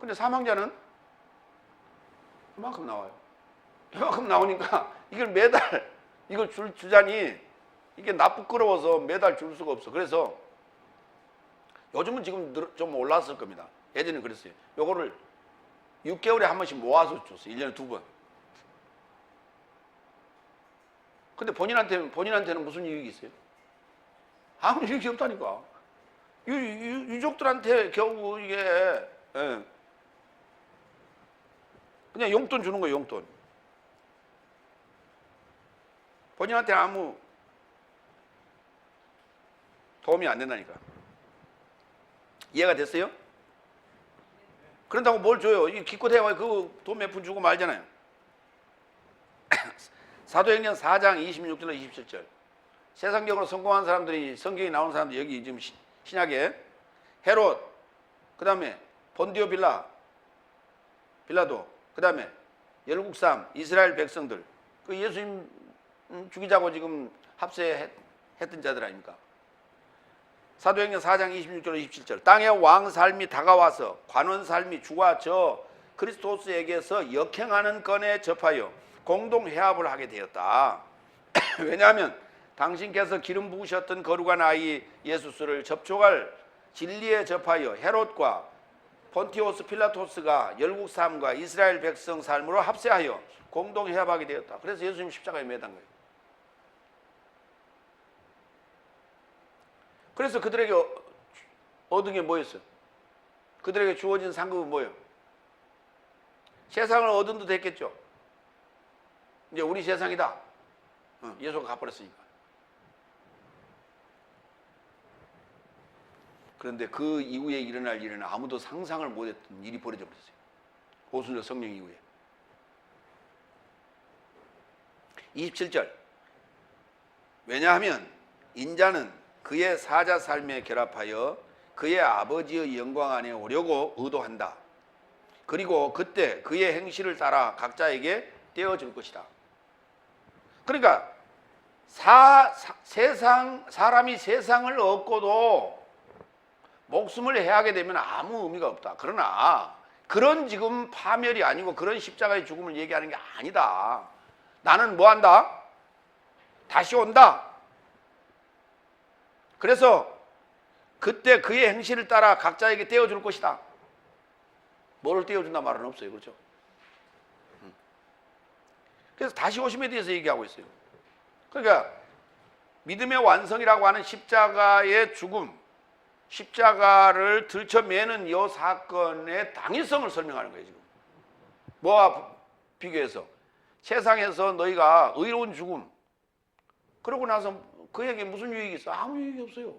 근데 사망자는 이만큼 나와요. 이만큼 나오니까 이걸 매달 이걸 주자니 이게 부끄러워서 매달 줄 수가 없어. 그래서 요즘은 지금 좀 올랐을 겁니다. 예전에는 그랬어요. 요거를 6개월에 한 번씩 모아서 줬어요. 1년에 2번. 근데 본인한테는 무슨 이익이 있어요? 아무 이익이 없다니까. 유족들한테 겨우 이게 그냥 용돈 주는 거예요. 용돈. 본인한테 아무 도움이 안 된다니까. 이해가 됐어요? 그런다고 뭘 줘요? 기껏 해와 그 돈 몇 푼 주고 말잖아요. 사도행전 4장 26절로 27절. 세상적으로 성공한 사람들이, 성경에 나오는 사람들, 여기 지금 신약에 헤롯, 그 다음에 본디오 빌라도, 그 다음에 열국삼, 이스라엘 백성들, 그 예수님 죽이자고 지금 합세했던 자들 아닙니까? 사도행전 4장 26절 27절 땅의 왕 삶이 다가와서 관원 삶이 주와 저 그리스도스에게서 역행하는 건에 접하여 공동 회합을 하게 되었다. 왜냐하면 당신께서 기름 부으셨던 거룩한 아이 예수스를 접촉할 진리에 접하여 헤롯과 폰티오스 필라토스가 열국 삶과 이스라엘 백성 삶으로 합세하여 공동 회합하게 되었다. 그래서 예수님 십자가에 매단 거예요. 그래서 그들에게 얻은 게 뭐였어요? 그들에게 주어진 상급은 뭐예요? 세상을 얻은도 됐겠죠. 이제 우리 세상이다. 예수가 갚아버렸으니까. 그런데 그 이후에 일어날 일은 아무도 상상을 못했던 일이 벌어져 버렸어요. 오순절 성령 이후에. 27절 왜냐하면 인자는 그의 사자 삶에 결합하여 그의 아버지의 영광 안에 오려고 의도한다. 그리고 그때 그의 행실을 따라 각자에게 떼어줄 것이다. 그러니까 사람이 세상을 얻고도 목숨을 해하게 되면 아무 의미가 없다. 그러나 그런 지금 파멸이 아니고 그런 십자가의 죽음을 얘기하는 게 아니다. 나는 뭐 한다? 다시 온다. 그래서 그때 그의 행실을 따라 각자에게 떼어줄 것이다. 뭐를 떼어준다 말은 없어요. 그렇죠? 그래서 다시 오심에 대해서 얘기하고 있어요. 그러니까 믿음의 완성이라고 하는 십자가의 죽음, 십자가를 들쳐매는 이 사건의 당위성을 설명하는 거예요. 지금 뭐와 비교해서 세상에서 너희가 의로운 죽음, 그러고 나서 그에게 무슨 유익이 있어? 아무 유익이 없어요.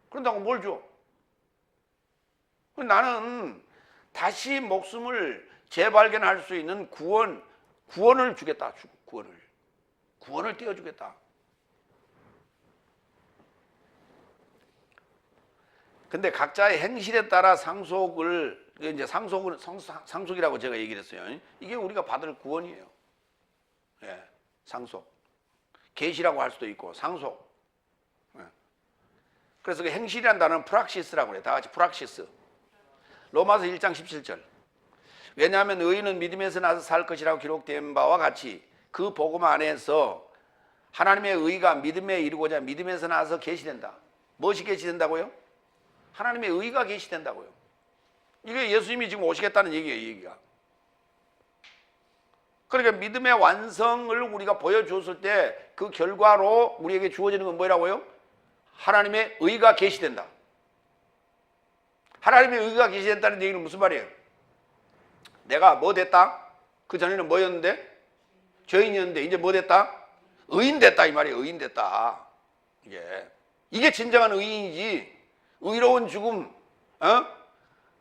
그런다고 뭘 줘? 나는 다시 목숨을 재발견할 수 있는 구원을 주겠다. 구원을 떼어주겠다. 근데 각자의 행실에 따라 상속을, 이제 상속이라고 제가 얘기를 했어요. 이게 우리가 받을 구원이에요. 예, 상속. 계시라고 할 수도 있고, 상속. 예. 그래서 그 행실이라는 단어는 프락시스라고 그래요. 다 같이 프락시스. 로마서 1장 17절. 왜냐하면 의인은 믿음에서 나서 살 것이라고 기록된 바와 같이 그 복음 안에서 하나님의 의가 믿음에 이르고자 믿음에서 나서 계시된다. 무엇이 계시된다고요? 하나님의 의가 계시된다고요. 이게 예수님이 지금 오시겠다는 얘기예요. 이 얘기가. 그러니까 믿음의 완성을 우리가 보여주었을 때 그 결과로 우리에게 주어지는 건 뭐라고요? 하나님의 의가 계시된다. 하나님의 의가 계시된다는 얘기는 무슨 말이에요? 내가 뭐 됐다? 그 전에는 뭐였는데? 죄인이었는데 이제 뭐 됐다? 의인 됐다 이 말이에요. 의인 됐다. 이게 진정한 의인이지. 의로운 죽음,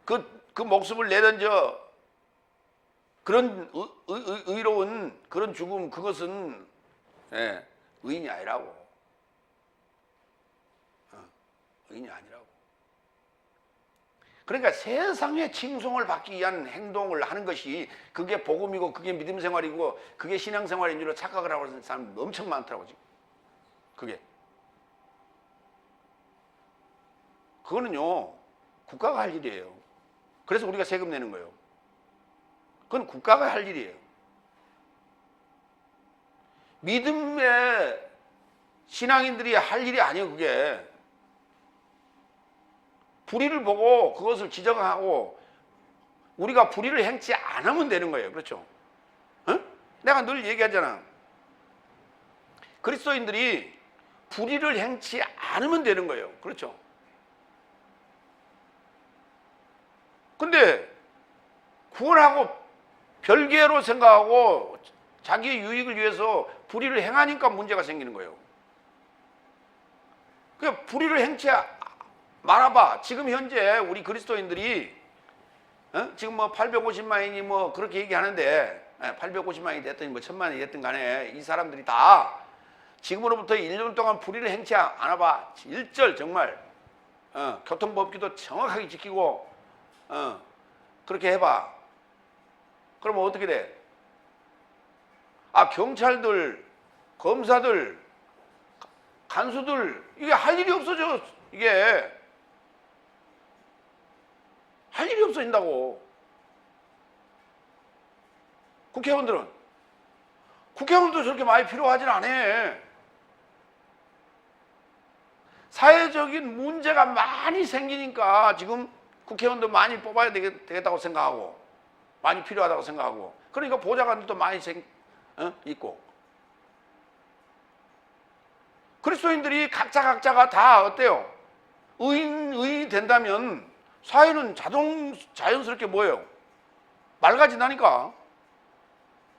그 목숨을 내던져 그런 의로운 그런 죽음, 그것은 의인이 아니라고. 의인이 아니라고. 그러니까 세상의 칭송을 받기 위한 행동을 하는 것이 그게 복음이고 그게 믿음 생활이고 그게 신앙 생활인 줄로 착각을 하고 있는 사람 엄청 많더라고 지금. 그거는요 국가가 할 일이에요. 그래서 우리가 세금 내는 거예요. 그건 국가가 할 일이에요. 믿음의 신앙인들이 할 일이 아니에요. 그게 불의를 보고 그것을 지적하고 우리가 불의를 행치 않으면 되는 거예요. 그렇죠? 내가 늘 얘기하잖아. 그리스도인들이 불의를 행치 않으면 되는 거예요. 그렇죠? 근데 구원하고 별개로 생각하고 자기의 유익을 위해서 불의를 행하니까 문제가 생기는 거예요. 그러니까 불의를 행치 말아봐. 지금 현재 우리 그리스도인들이 지금 뭐 850만인이 뭐 그렇게 얘기하는데 850만이 됐든 뭐 1000만이 됐든 간에 이 사람들이 다 지금으로부터 1년 동안 불의를 행치 않아봐. 일절 정말 교통법규도 정확하게 지키고 그렇게 해봐. 그러면 어떻게 돼? 경찰들 검사들, 간수들, 이게 할 일이 없어져. 이게 할 일이 없어진다고. 국회의원들도 저렇게 많이 필요하진 않아. 사회적인 문제가 많이 생기니까 지금 국회의원도 많이 뽑아야 되겠다고 생각하고, 많이 필요하다고 생각하고, 그러니까 보좌관들도 많이 있고, 그리스도인들이 각자가 다 어때요? 의인이 된다면 사회는 자연스럽게 뭐예요? 맑아진다니까.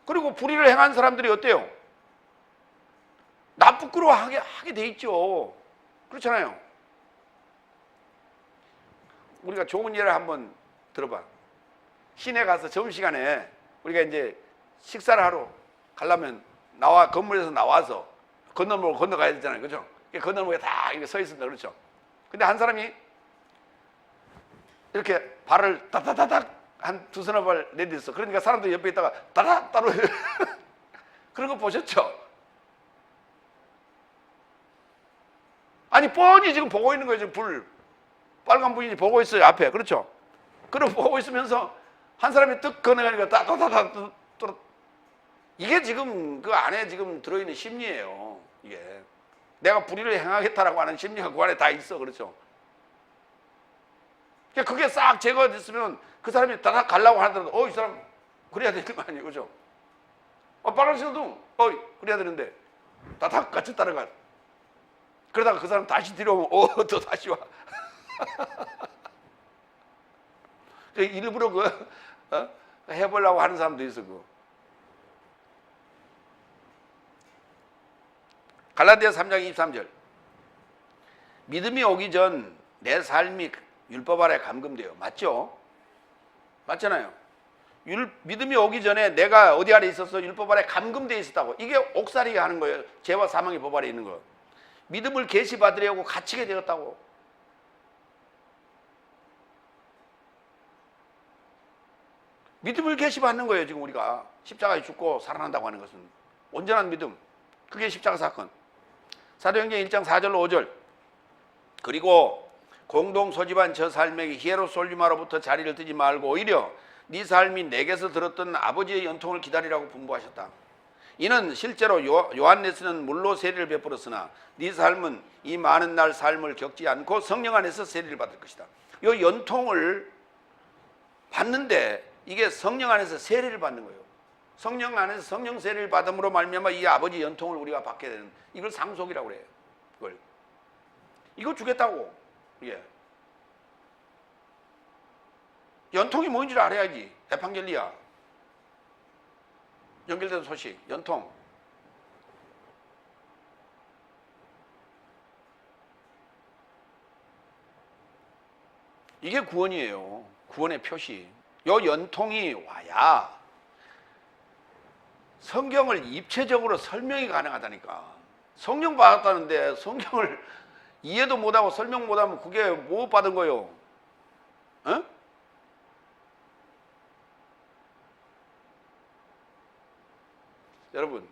그리고 불의를 행한 사람들이 어때요? 나 부끄러워하게 돼 있죠. 그렇잖아요. 우리가 좋은 예를 한번 들어봐. 시내 가서 점심시간에 우리가 이제 식사를 하러 가려면 건물에서 나와서 건너물 건너가야 되잖아요. 그죠? 건너물에 다 이렇게 서 있습니다. 그렇죠? 근데 한 사람이 이렇게 발을 따다다닥 한 두서너 발 내딛었어. 그러니까 사람들 옆에 있다가 따다 따로 그런 거 보셨죠? 아니 뻔히 지금 보고 있는 거예요. 지금 빨간 불이 보고 있어요. 앞에. 그렇죠? 그럼 보고 있으면서 한 사람이 뜩 건너가니까 따다다닥 이게 지금 그 안에 지금 들어있는 심리예요. 이게 내가 불의를 행하겠다라고 하는 심리가 그 안에 다 있어. 그렇죠? 그게 싹 제거됐으면 그 사람이 다닥 가려고 하더라도 이 사람 그래야 되는 거 아니에요. 그죠? 빨간 신호등 그래야 되는데 다닥 같이 따라가. 그러다가 그 사람 다시 뒤로 오면 또 다시 와. 일부러 해보려고 하는 사람도 있어. 갈라디아서 3장 23절. 믿음이 오기 전 내 삶이 율법 아래 감금돼요. 맞죠? 맞잖아요. 믿음이 오기 전에 내가 어디 아래 있었어? 율법 아래 감금돼 있었다고. 이게 옥살이 하는 거예요. 죄와 사망의 법 아래 있는 거. 믿음을 계시받으려고 갇히게 되었다고. 믿음을 계시받는 거예요. 지금 우리가 십자가에 죽고 살아난다고 하는 것은 온전한 믿음. 그게 십자가 사건. 사도행전 1장 4절로 5절. 그리고 공동 소집한 저 삶에게 히에로솔리마로부터 자리를 뜨지 말고 오히려 네 삶이 내게서 들었던 아버지의 연통을 기다리라고 분부하셨다. 이는 실제로 요한네스는 물로 세례를 베풀었으나 네 삶은 이 많은 날 삶을 겪지 않고 성령 안에서 세례를 받을 것이다. 이 연통을 받는데 이게 성령 안에서 세례를 받는 거예요. 성령 안에서 성령 세례를 받음으로 말미암아 이 아버지 연통을 우리가 받게 되는, 이걸 상속이라고 그래요. 이거 주겠다고. 예. 연통이 뭔지를 알아야지. 에판겔리아. 연결된 소식, 연통. 이게 구원이에요. 구원의 표시. 요 연통이 와야 성경을 입체적으로 설명이 가능하다니까. 성령 받았다는데 성경을 이해도 못하고 설명 못하면 그게 뭐 받은 거예요? 어? 여러분,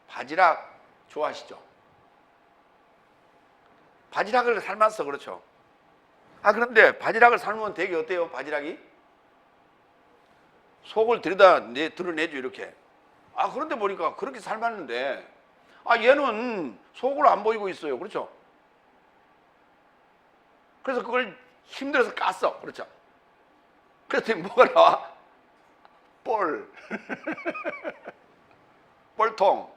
바지락 좋아하시죠? 바지락을 삶았어. 그렇죠? 그런데 바지락을 삶으면 되게 어때요? 바지락이? 속을 드러내죠. 이렇게. 그런데 보니까 그렇게 삶았는데 얘는 속을 안 보이고 있어요. 그렇죠? 그래서 그걸 힘들어서 깠어. 그렇죠? 그랬더니 뭐가 나와? 뻘통.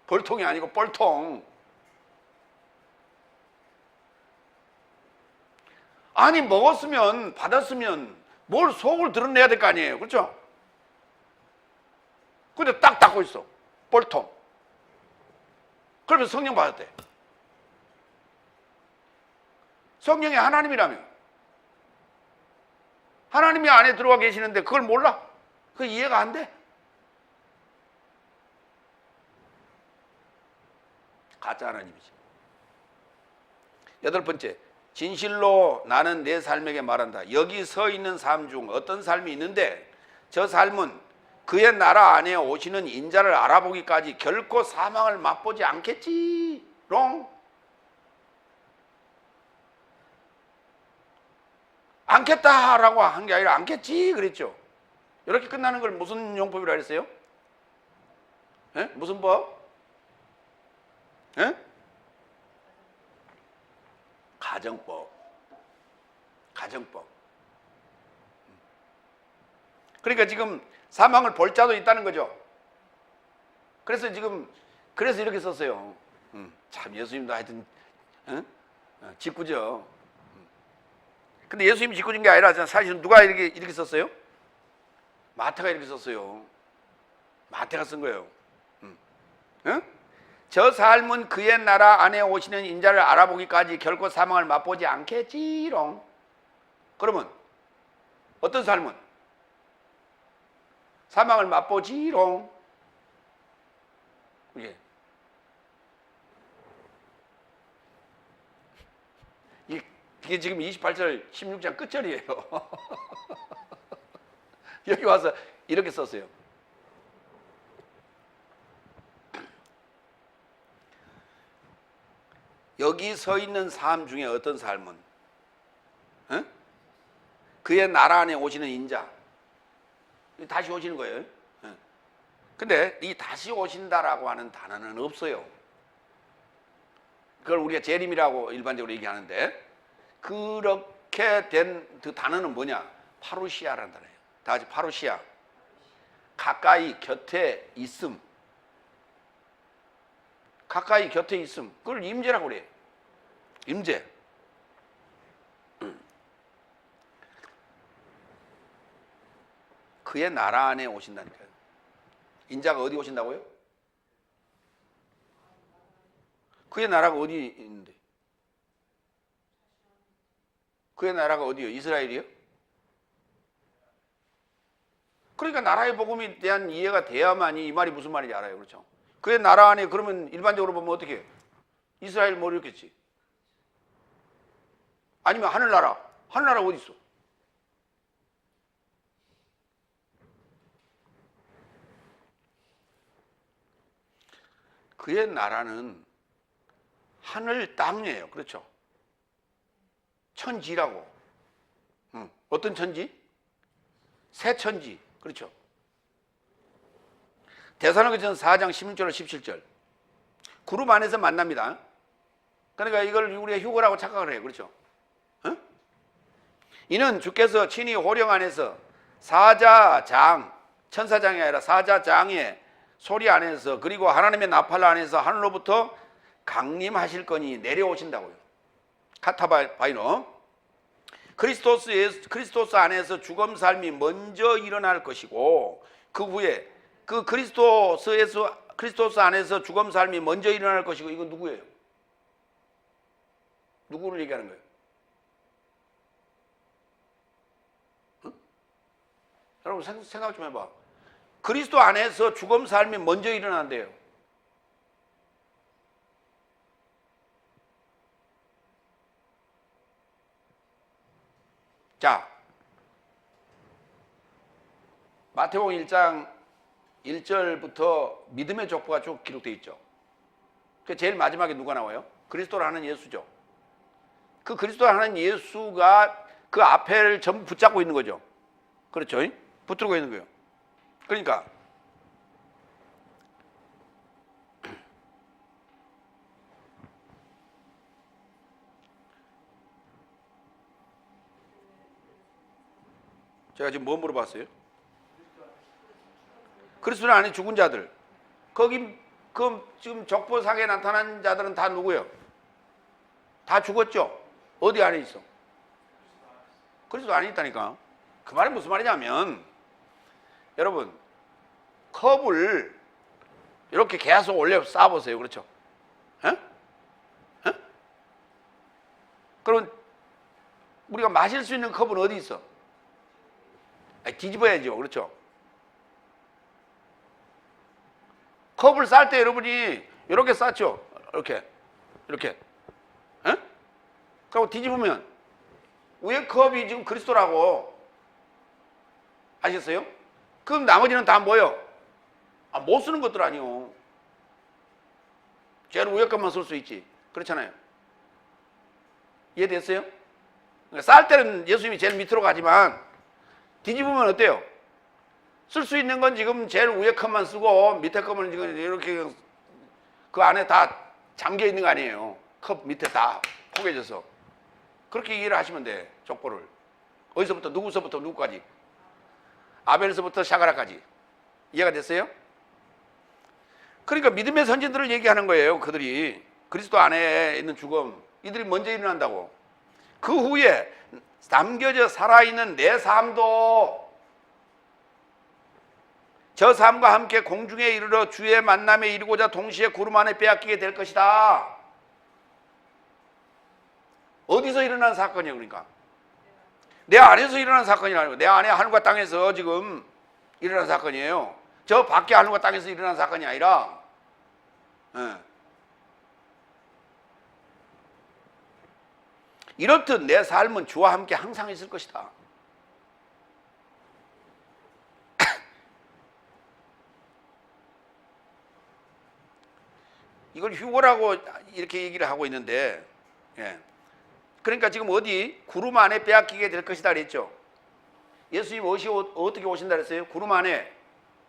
벌통이 아니고 뻘통. 아니 먹었으면, 받았으면 뭘 속을 드러내야 될 거 아니에요. 그렇죠? 근데 딱 닫고 있어. 뻘통. 그러면 성령 받았대. 성령이 하나님이라며. 하나님이 안에 들어와 계시는데 그걸 몰라? 그 이해가 안 돼? 가짜 하나님이지. 8번째, 진실로 나는 내 삶에게 말한다. 여기 서 있는 삶 중 어떤 삶이 있는데 저 삶은 그의 나라 안에 오시는 인자를 알아보기까지 결코 사망을 맛보지 않겠지롱. 않겠다라고 한 게 아니라 않겠지 그랬죠. 이렇게 끝나는 걸 무슨 용법이라 그랬어요? 예? 무슨 법? 예? 가정법. 가정법. 그러니까 지금 사망을 볼 자도 있다는 거죠. 그래서 지금 그래서 이렇게 썼어요. 참 예수님도 하여튼 직구죠. 근데 예수님이 직구진 게 아니라 사실은 누가 이렇게 썼어요? 마태가 이렇게 썼어요. 마태가 쓴 거예요. 응? 저 삶은 그의 나라 안에 오시는 인자를 알아보기까지 결코 사망을 맛보지 않겠지롱. 그러면 어떤 삶은? 사망을 맛보지롱. 이게 지금 28절 16장 끝절이에요. 여기 와서 이렇게 썼어요. 여기 서 있는 삶 중에 어떤 삶은 그의 나라 안에 오시는 인자, 다시 오시는 거예요. 근데 이 다시 오신다라고 하는 단어는 없어요. 그걸 우리가 재림이라고 일반적으로 얘기하는데, 그렇게 된 그 단어는 뭐냐? 파루시아라는 단어예요. 다 같이 파루시아. 가까이 곁에 있음. 가까이 곁에 있음. 그걸 임재라고 그래요. 임재. 그의 나라 안에 오신다니까요. 인자가 어디 오신다고요? 그의 나라가 어디 있는데? 그의 나라가 어디요? 이스라엘이요? 그러니까 나라의 복음에 대한 이해가 돼야만이 이 말이 무슨 말인지 알아요. 그렇죠? 그의 나라 안에 그러면 일반적으로 보면 어떻게 해요? 이스라엘 모르겠지. 아니면 하늘나라. 하늘나라 어디 있어? 그의 나라는 하늘 땅이에요. 그렇죠? 천지라고. 어떤 천지? 새 천지. 그렇죠? 데살로니가전서 4장 16절 17절. 그룹 안에서 만납니다. 그러니까 이걸 우리가 휴거라고 착각을 해요. 그렇죠? 이는 주께서 친히 호령 안에서 사자장, 천사장이 아니라 사자장의 소리 안에서, 그리고 하나님의 나팔 안에서 하늘로부터 강림하실 거니 내려오신다고요. 카타바이노. 그리스도스 안에서 죽음 삶이 먼저 일어날 것이고, 그 후에 그 그리스도스 안에서 죽음 삶이 먼저 일어날 것이고, 이건 누구예요? 누구를 얘기하는 거예요? 여러분 생각 좀 해봐. 그리스도 안에서 죽음 삶이 먼저 일어난대요. 자, 마태복음 1장 1절부터 믿음의 족보가 쭉 기록되어 있죠. 그 제일 마지막에 누가 나와요? 그리스도를 하는 예수죠. 그 그리스도를 하는 예수가 그 앞에를 전부 붙잡고 있는 거죠. 그렇죠? 붙들고 있는 거예요. 그러니까 제가 지금 뭐 물어봤어요? 그리스도 안에 죽은 자들. 거기 지금 족보상에 나타난 자들은 다 누구예요? 다 죽었죠? 어디 안에 있어? 그리스도 안에 있다니까. 그 말은 무슨 말이냐면, 여러분 컵을 이렇게 계속 올려 쌓아보세요. 그렇죠? 그럼 우리가 마실 수 있는 컵은 어디 있어? 뒤집어야죠. 그렇죠? 컵을 쌀 때 여러분이 이렇게 쌌죠? 이렇게. 그리고 뒤집으면 위에 컵이 지금 그리스도라고. 아셨어요? 그럼 나머지는 다 뭐예요? 못 쓰는 것들 아니요. 제일 위에 것만 쓸 수 있지. 그렇잖아요. 이해됐어요? 그러니까 쌀 때는 예수님이 제일 밑으로 가지만 뒤집으면 어때요? 쓸 수 있는 건 지금 제일 위에 컷만 쓰고 밑에 컷은 지금 이렇게 그 안에 다 잠겨 있는 거 아니에요. 컵 밑에 다 포개져서. 그렇게 이해를 하시면 돼. 족보를. 어디서부터 누구서부터 누구까지. 아벨서부터 샤가라까지. 이해가 됐어요? 그러니까 믿음의 선진들을 얘기하는 거예요. 그들이 그리스도 안에 있는 죽음, 이들이 먼저 일어난다고. 그 후에 남겨져 살아있는 내 삶도 저 삶과 함께 공중에 이르러 주의 만남에 이르고자 동시에 구름 안에 빼앗기게 될 것이다. 어디서 일어난 사건이에요? 그러니까 내 안에서 일어난 사건이 아니고 내 안에 하늘과 땅에서 지금 일어난 사건이에요. 저 밖에 하늘과 땅에서 일어난 사건이 아니라 이렇듯 내 삶은 주와 함께 항상 있을 것이다. 이걸 휴거라고 이렇게 얘기를 하고 있는데, 그러니까 지금 어디 구름 안에 빼앗기게 될 것이다 그랬죠. 예수님 어떻게 오신다 그랬어요? 구름 안에,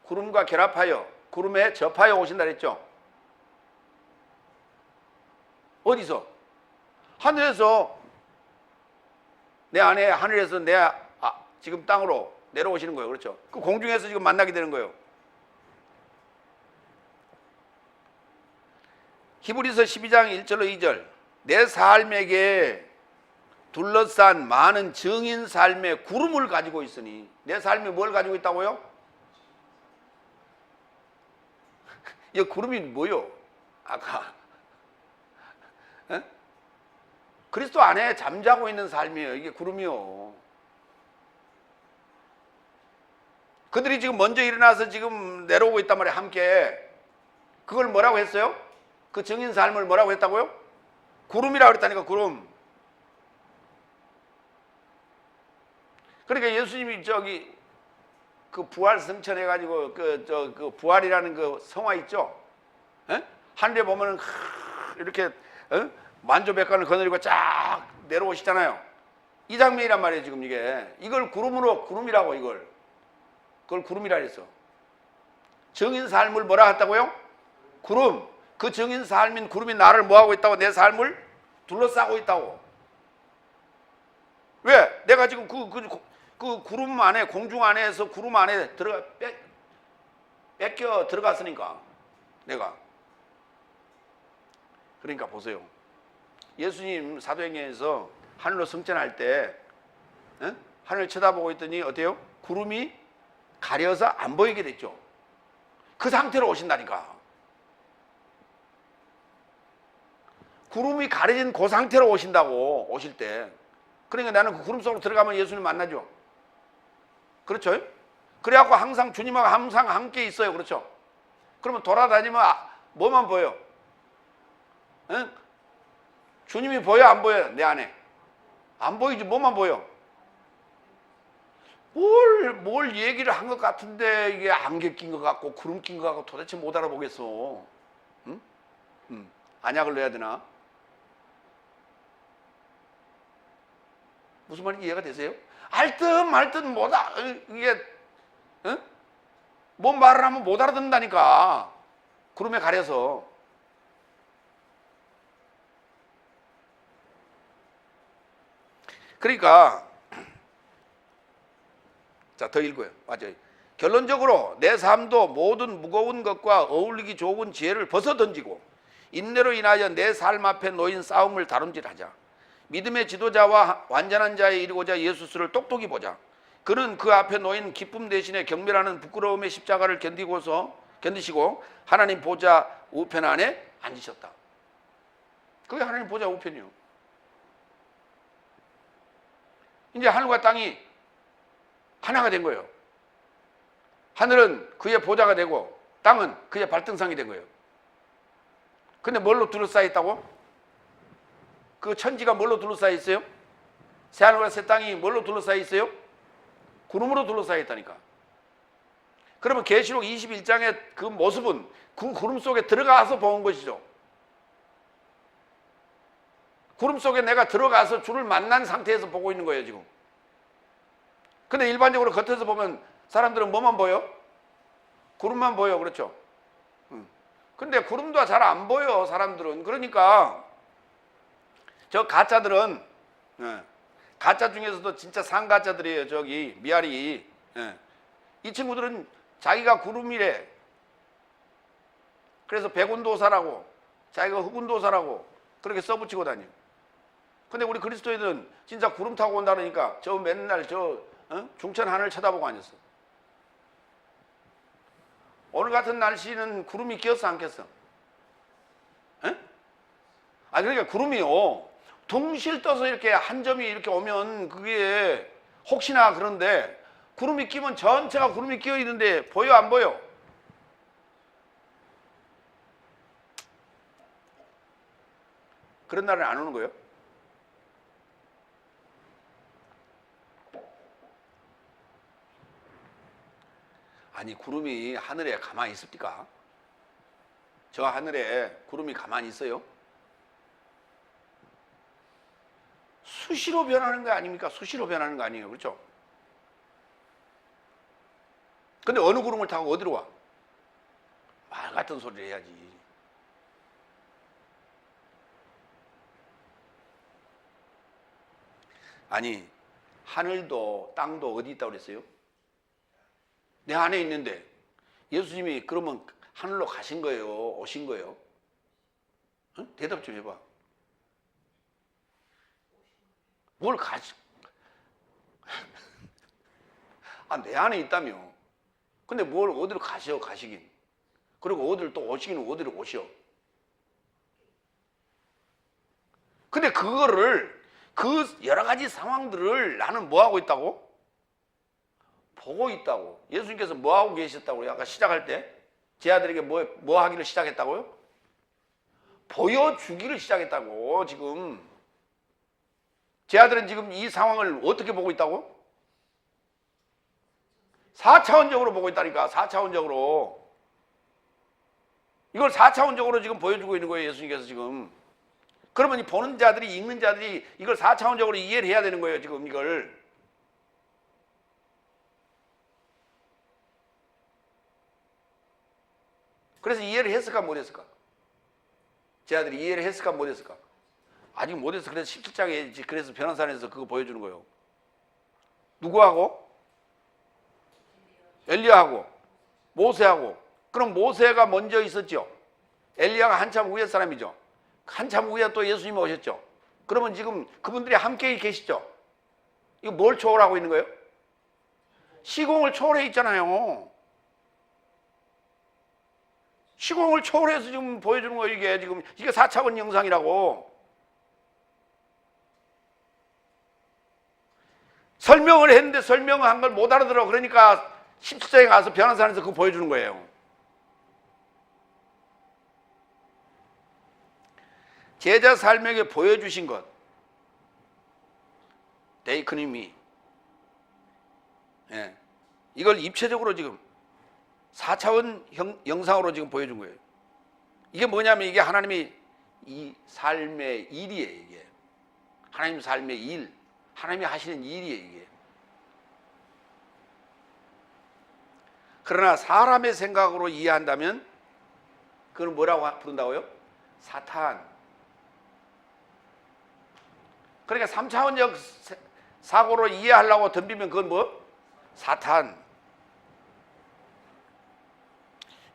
구름과 결합하여 구름에 접하여 오신다 그랬죠. 어디서? 하늘에서. 내 안에 하늘에서 지금 땅으로 내려오시는 거예요. 그렇죠? 그 공중에서 지금 만나게 되는 거예요. 히브리서 12장 1절로 2절. 내 삶에게 둘러싼 많은 증인 삶의 구름을 가지고 있으니. 내 삶이 뭘 가지고 있다고요? 이 구름이 뭐요? 아까 그리스도 안에 잠자고 있는 삶이에요. 이게 구름이요. 그들이 지금 먼저 일어나서 지금 내려오고 있단 말이에요. 함께. 그걸 뭐라고 했어요? 그 증인 삶을 뭐라고 했다고요? 구름이라고 그랬다니까. 구름. 그러니까 예수님이 저기 그 부활 승천 해가지고 그 부활이라는 그 성화 있죠? 하늘에 보면은 이렇게 만조백관을 거느리고 쫙 내려오시잖아요. 이 장면이란 말이에요. 지금 이걸 구름이라고 그걸 구름이라 그랬어. 증인 삶을 뭐라 했다고요? 구름. 그 증인 삶인 구름이 나를 뭐하고 있다고? 내 삶을 둘러싸고 있다고. 왜? 내가 지금 그 구름 안에, 공중 안에서 구름 안에 뺏겨 들어갔으니까 내가. 그러니까 보세요. 예수님 사도행전에서 하늘로 승천할 때 하늘을 쳐다보고 있더니 어때요? 구름이 가려서 안 보이게 됐죠. 그 상태로 오신다니까. 구름이 가려진 그 상태로 오신다고. 오실 때. 그러니까 나는 그 구름 속으로 들어가면 예수님 만나죠. 그렇죠? 그래갖고 항상 주님하고 항상 함께 있어요. 그렇죠? 그러면 돌아다니면 뭐만 보여? 주님이 보여 안 보여? 내 안에 안 보이지. 뭐만 보여? 뭘 얘기를 한 것 같은데 이게 안개 낀 것 같고 구름 낀 것 같고 도대체 못 알아보겠어. 응? 안약을 넣어야 되나? 무슨 말인지 이해가 되세요? 알듯 말듯 이게 뭔 말을 하면 못 알아듣는다니까. 구름에 가려서. 그러니까 자, 더 읽어요. 맞아요. 결론적으로 내 삶도 모든 무거운 것과 어울리기 좋은 지혜를 벗어던지고 인내로 인하여 내 삶 앞에 놓인 싸움을 다름질하자. 믿음의 지도자와 완전한 자에 이르고자 예수스를 똑똑히 보자. 그는 그 앞에 놓인 기쁨 대신에 경멸하는 부끄러움의 십자가를 견디시고 하나님 보좌 우편 안에 앉으셨다. 그게 하나님 보좌 우편이요. 이제 하늘과 땅이 하나가 된 거예요. 하늘은 그의 보좌가 되고 땅은 그의 발등상이 된 거예요. 근데 뭘로 둘러싸여 있다고? 그 천지가 뭘로 둘러싸여 있어요? 새하늘과 새 땅이 뭘로 둘러싸여 있어요? 구름으로 둘러싸여 있다니까. 그러면 계시록 21장의 그 모습은 그 구름 속에 들어가서 본 것이죠. 구름 속에 내가 들어가서 주를 만난 상태에서 보고 있는 거예요, 지금. 근데 일반적으로 겉에서 보면 사람들은 뭐만 보여? 구름만 보여, 그렇죠? 근데 구름도 잘 안 보여, 사람들은. 그러니까 저 가짜들은, 가짜 중에서도 진짜 상가짜들이에요. 저기 미아리. 이 친구들은 자기가 구름이래. 그래서 백운도사라고, 자기가 흑운도사라고 그렇게 써붙이고 다녀. 근데 우리 그리스도인은 진짜 구름 타고 온다 그러니까 저 맨날 저 중천 하늘 쳐다보고 앉았어. 오늘 같은 날씨는 구름이 끼었어, 안 꼈어? 그러니까 구름이요, 둥실 떠서 이렇게 한 점이 이렇게 오면 그게 혹시나 그런데 구름이 끼면 전체가 구름이 끼어 있는데 보여, 안 보여? 그런 날은 안 오는 거예요? 아니, 구름이 하늘에 가만히 있습니까? 저 하늘에 구름이 가만히 있어요? 수시로 변하는 거 아닙니까? 수시로 변하는 거 아니에요, 그렇죠? 근데 어느 구름을 타고 어디로 와? 말 같은 소리를 해야지. 아니, 하늘도 땅도 어디 있다고 그랬어요? 내 안에 있는데 예수님이 그러면 하늘로 가신 거예요? 오신 거예요? 대답 좀 해봐. 뭘 가시? 내 안에 있다며. 근데 뭘 어디로 가셔, 가시긴. 그리고 어디를 또 오시긴 어디로 오셔. 근데 그거를, 그 여러 가지 상황들을 나는 뭐 하고 있다고? 보고 있다고. 예수님께서 뭐 하고 계셨다고요? 아까 시작할 때 제 아들에게 뭐 하기를 시작했다고요? 보여주기를 시작했다고. 지금 제 아들은 지금 이 상황을 어떻게 보고 있다고? 4차원적으로 보고 있다니까. 4차원적으로. 이걸 4차원적으로 지금 보여주고 있는 거예요, 예수님께서 지금. 그러면 이 보는 자들이, 읽는 자들이 이걸 4차원적으로 이해를 해야 되는 거예요, 지금 이걸. 그래서 이해를 했을까, 못했을까? 제 아들이 이해를 했을까, 못했을까? 아직 못했어. 그래서 17장에 그래서 변호사에서 그거 보여주는 거예요. 누구하고? 엘리야하고 모세하고. 그럼 모세가 먼저 있었죠. 엘리야가 한참 후의 사람이죠. 한참 후에 또 예수님이 오셨죠. 그러면 지금 그분들이 함께 계시죠. 이거 뭘 초월하고 있는 거예요? 시공을 초월해 있잖아요. 시공을 초월해서 지금 보여주는 거예요. 이게 지금 이게 4차원 영상이라고. 설명을 했는데 설명을 한 걸 못 알아들어. 그러니까 17장에 가서 변호사에서 그거 보여주는 거예요. 제자 삶에게 보여주신 것, 데이크님이, 이걸 입체적으로 지금 4차원 영상으로 지금 보여준 거예요. 이게 뭐냐면 이게 하나님의 이 삶의 일이에요. 이게 하나님 삶의 일, 하나님이 하시는 일이에요. 이게. 그러나 사람의 생각으로 이해한다면 그걸 뭐라고 부른다고요? 사탄. 그러니까 3차원적 사고로 이해하려고 덤비면 그건 뭐? 사탄.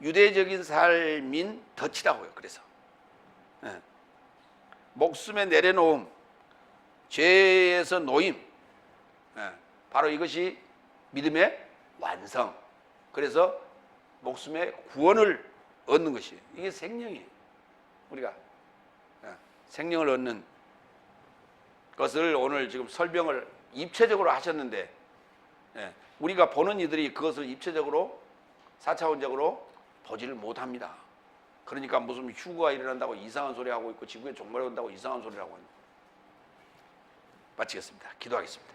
유대적인 삶인 덫이라고요. 그래서 목숨에 내려놓음, 죄에서 놓임, 바로 이것이 믿음의 완성. 그래서 목숨의 구원을 얻는 것이에요. 이게 생명이에요. 우리가 생명을 얻는 것을 오늘 지금 설명을 입체적으로 하셨는데, 우리가 보는 이들이 그것을 입체적으로 4차원적으로 보지를 못합니다. 그러니까 무슨 휴거가 일어난다고 이상한 소리 하고 있고 지구에 종말이 온다고 이상한 소리를 하고 있는. 마치겠습니다. 기도하겠습니다.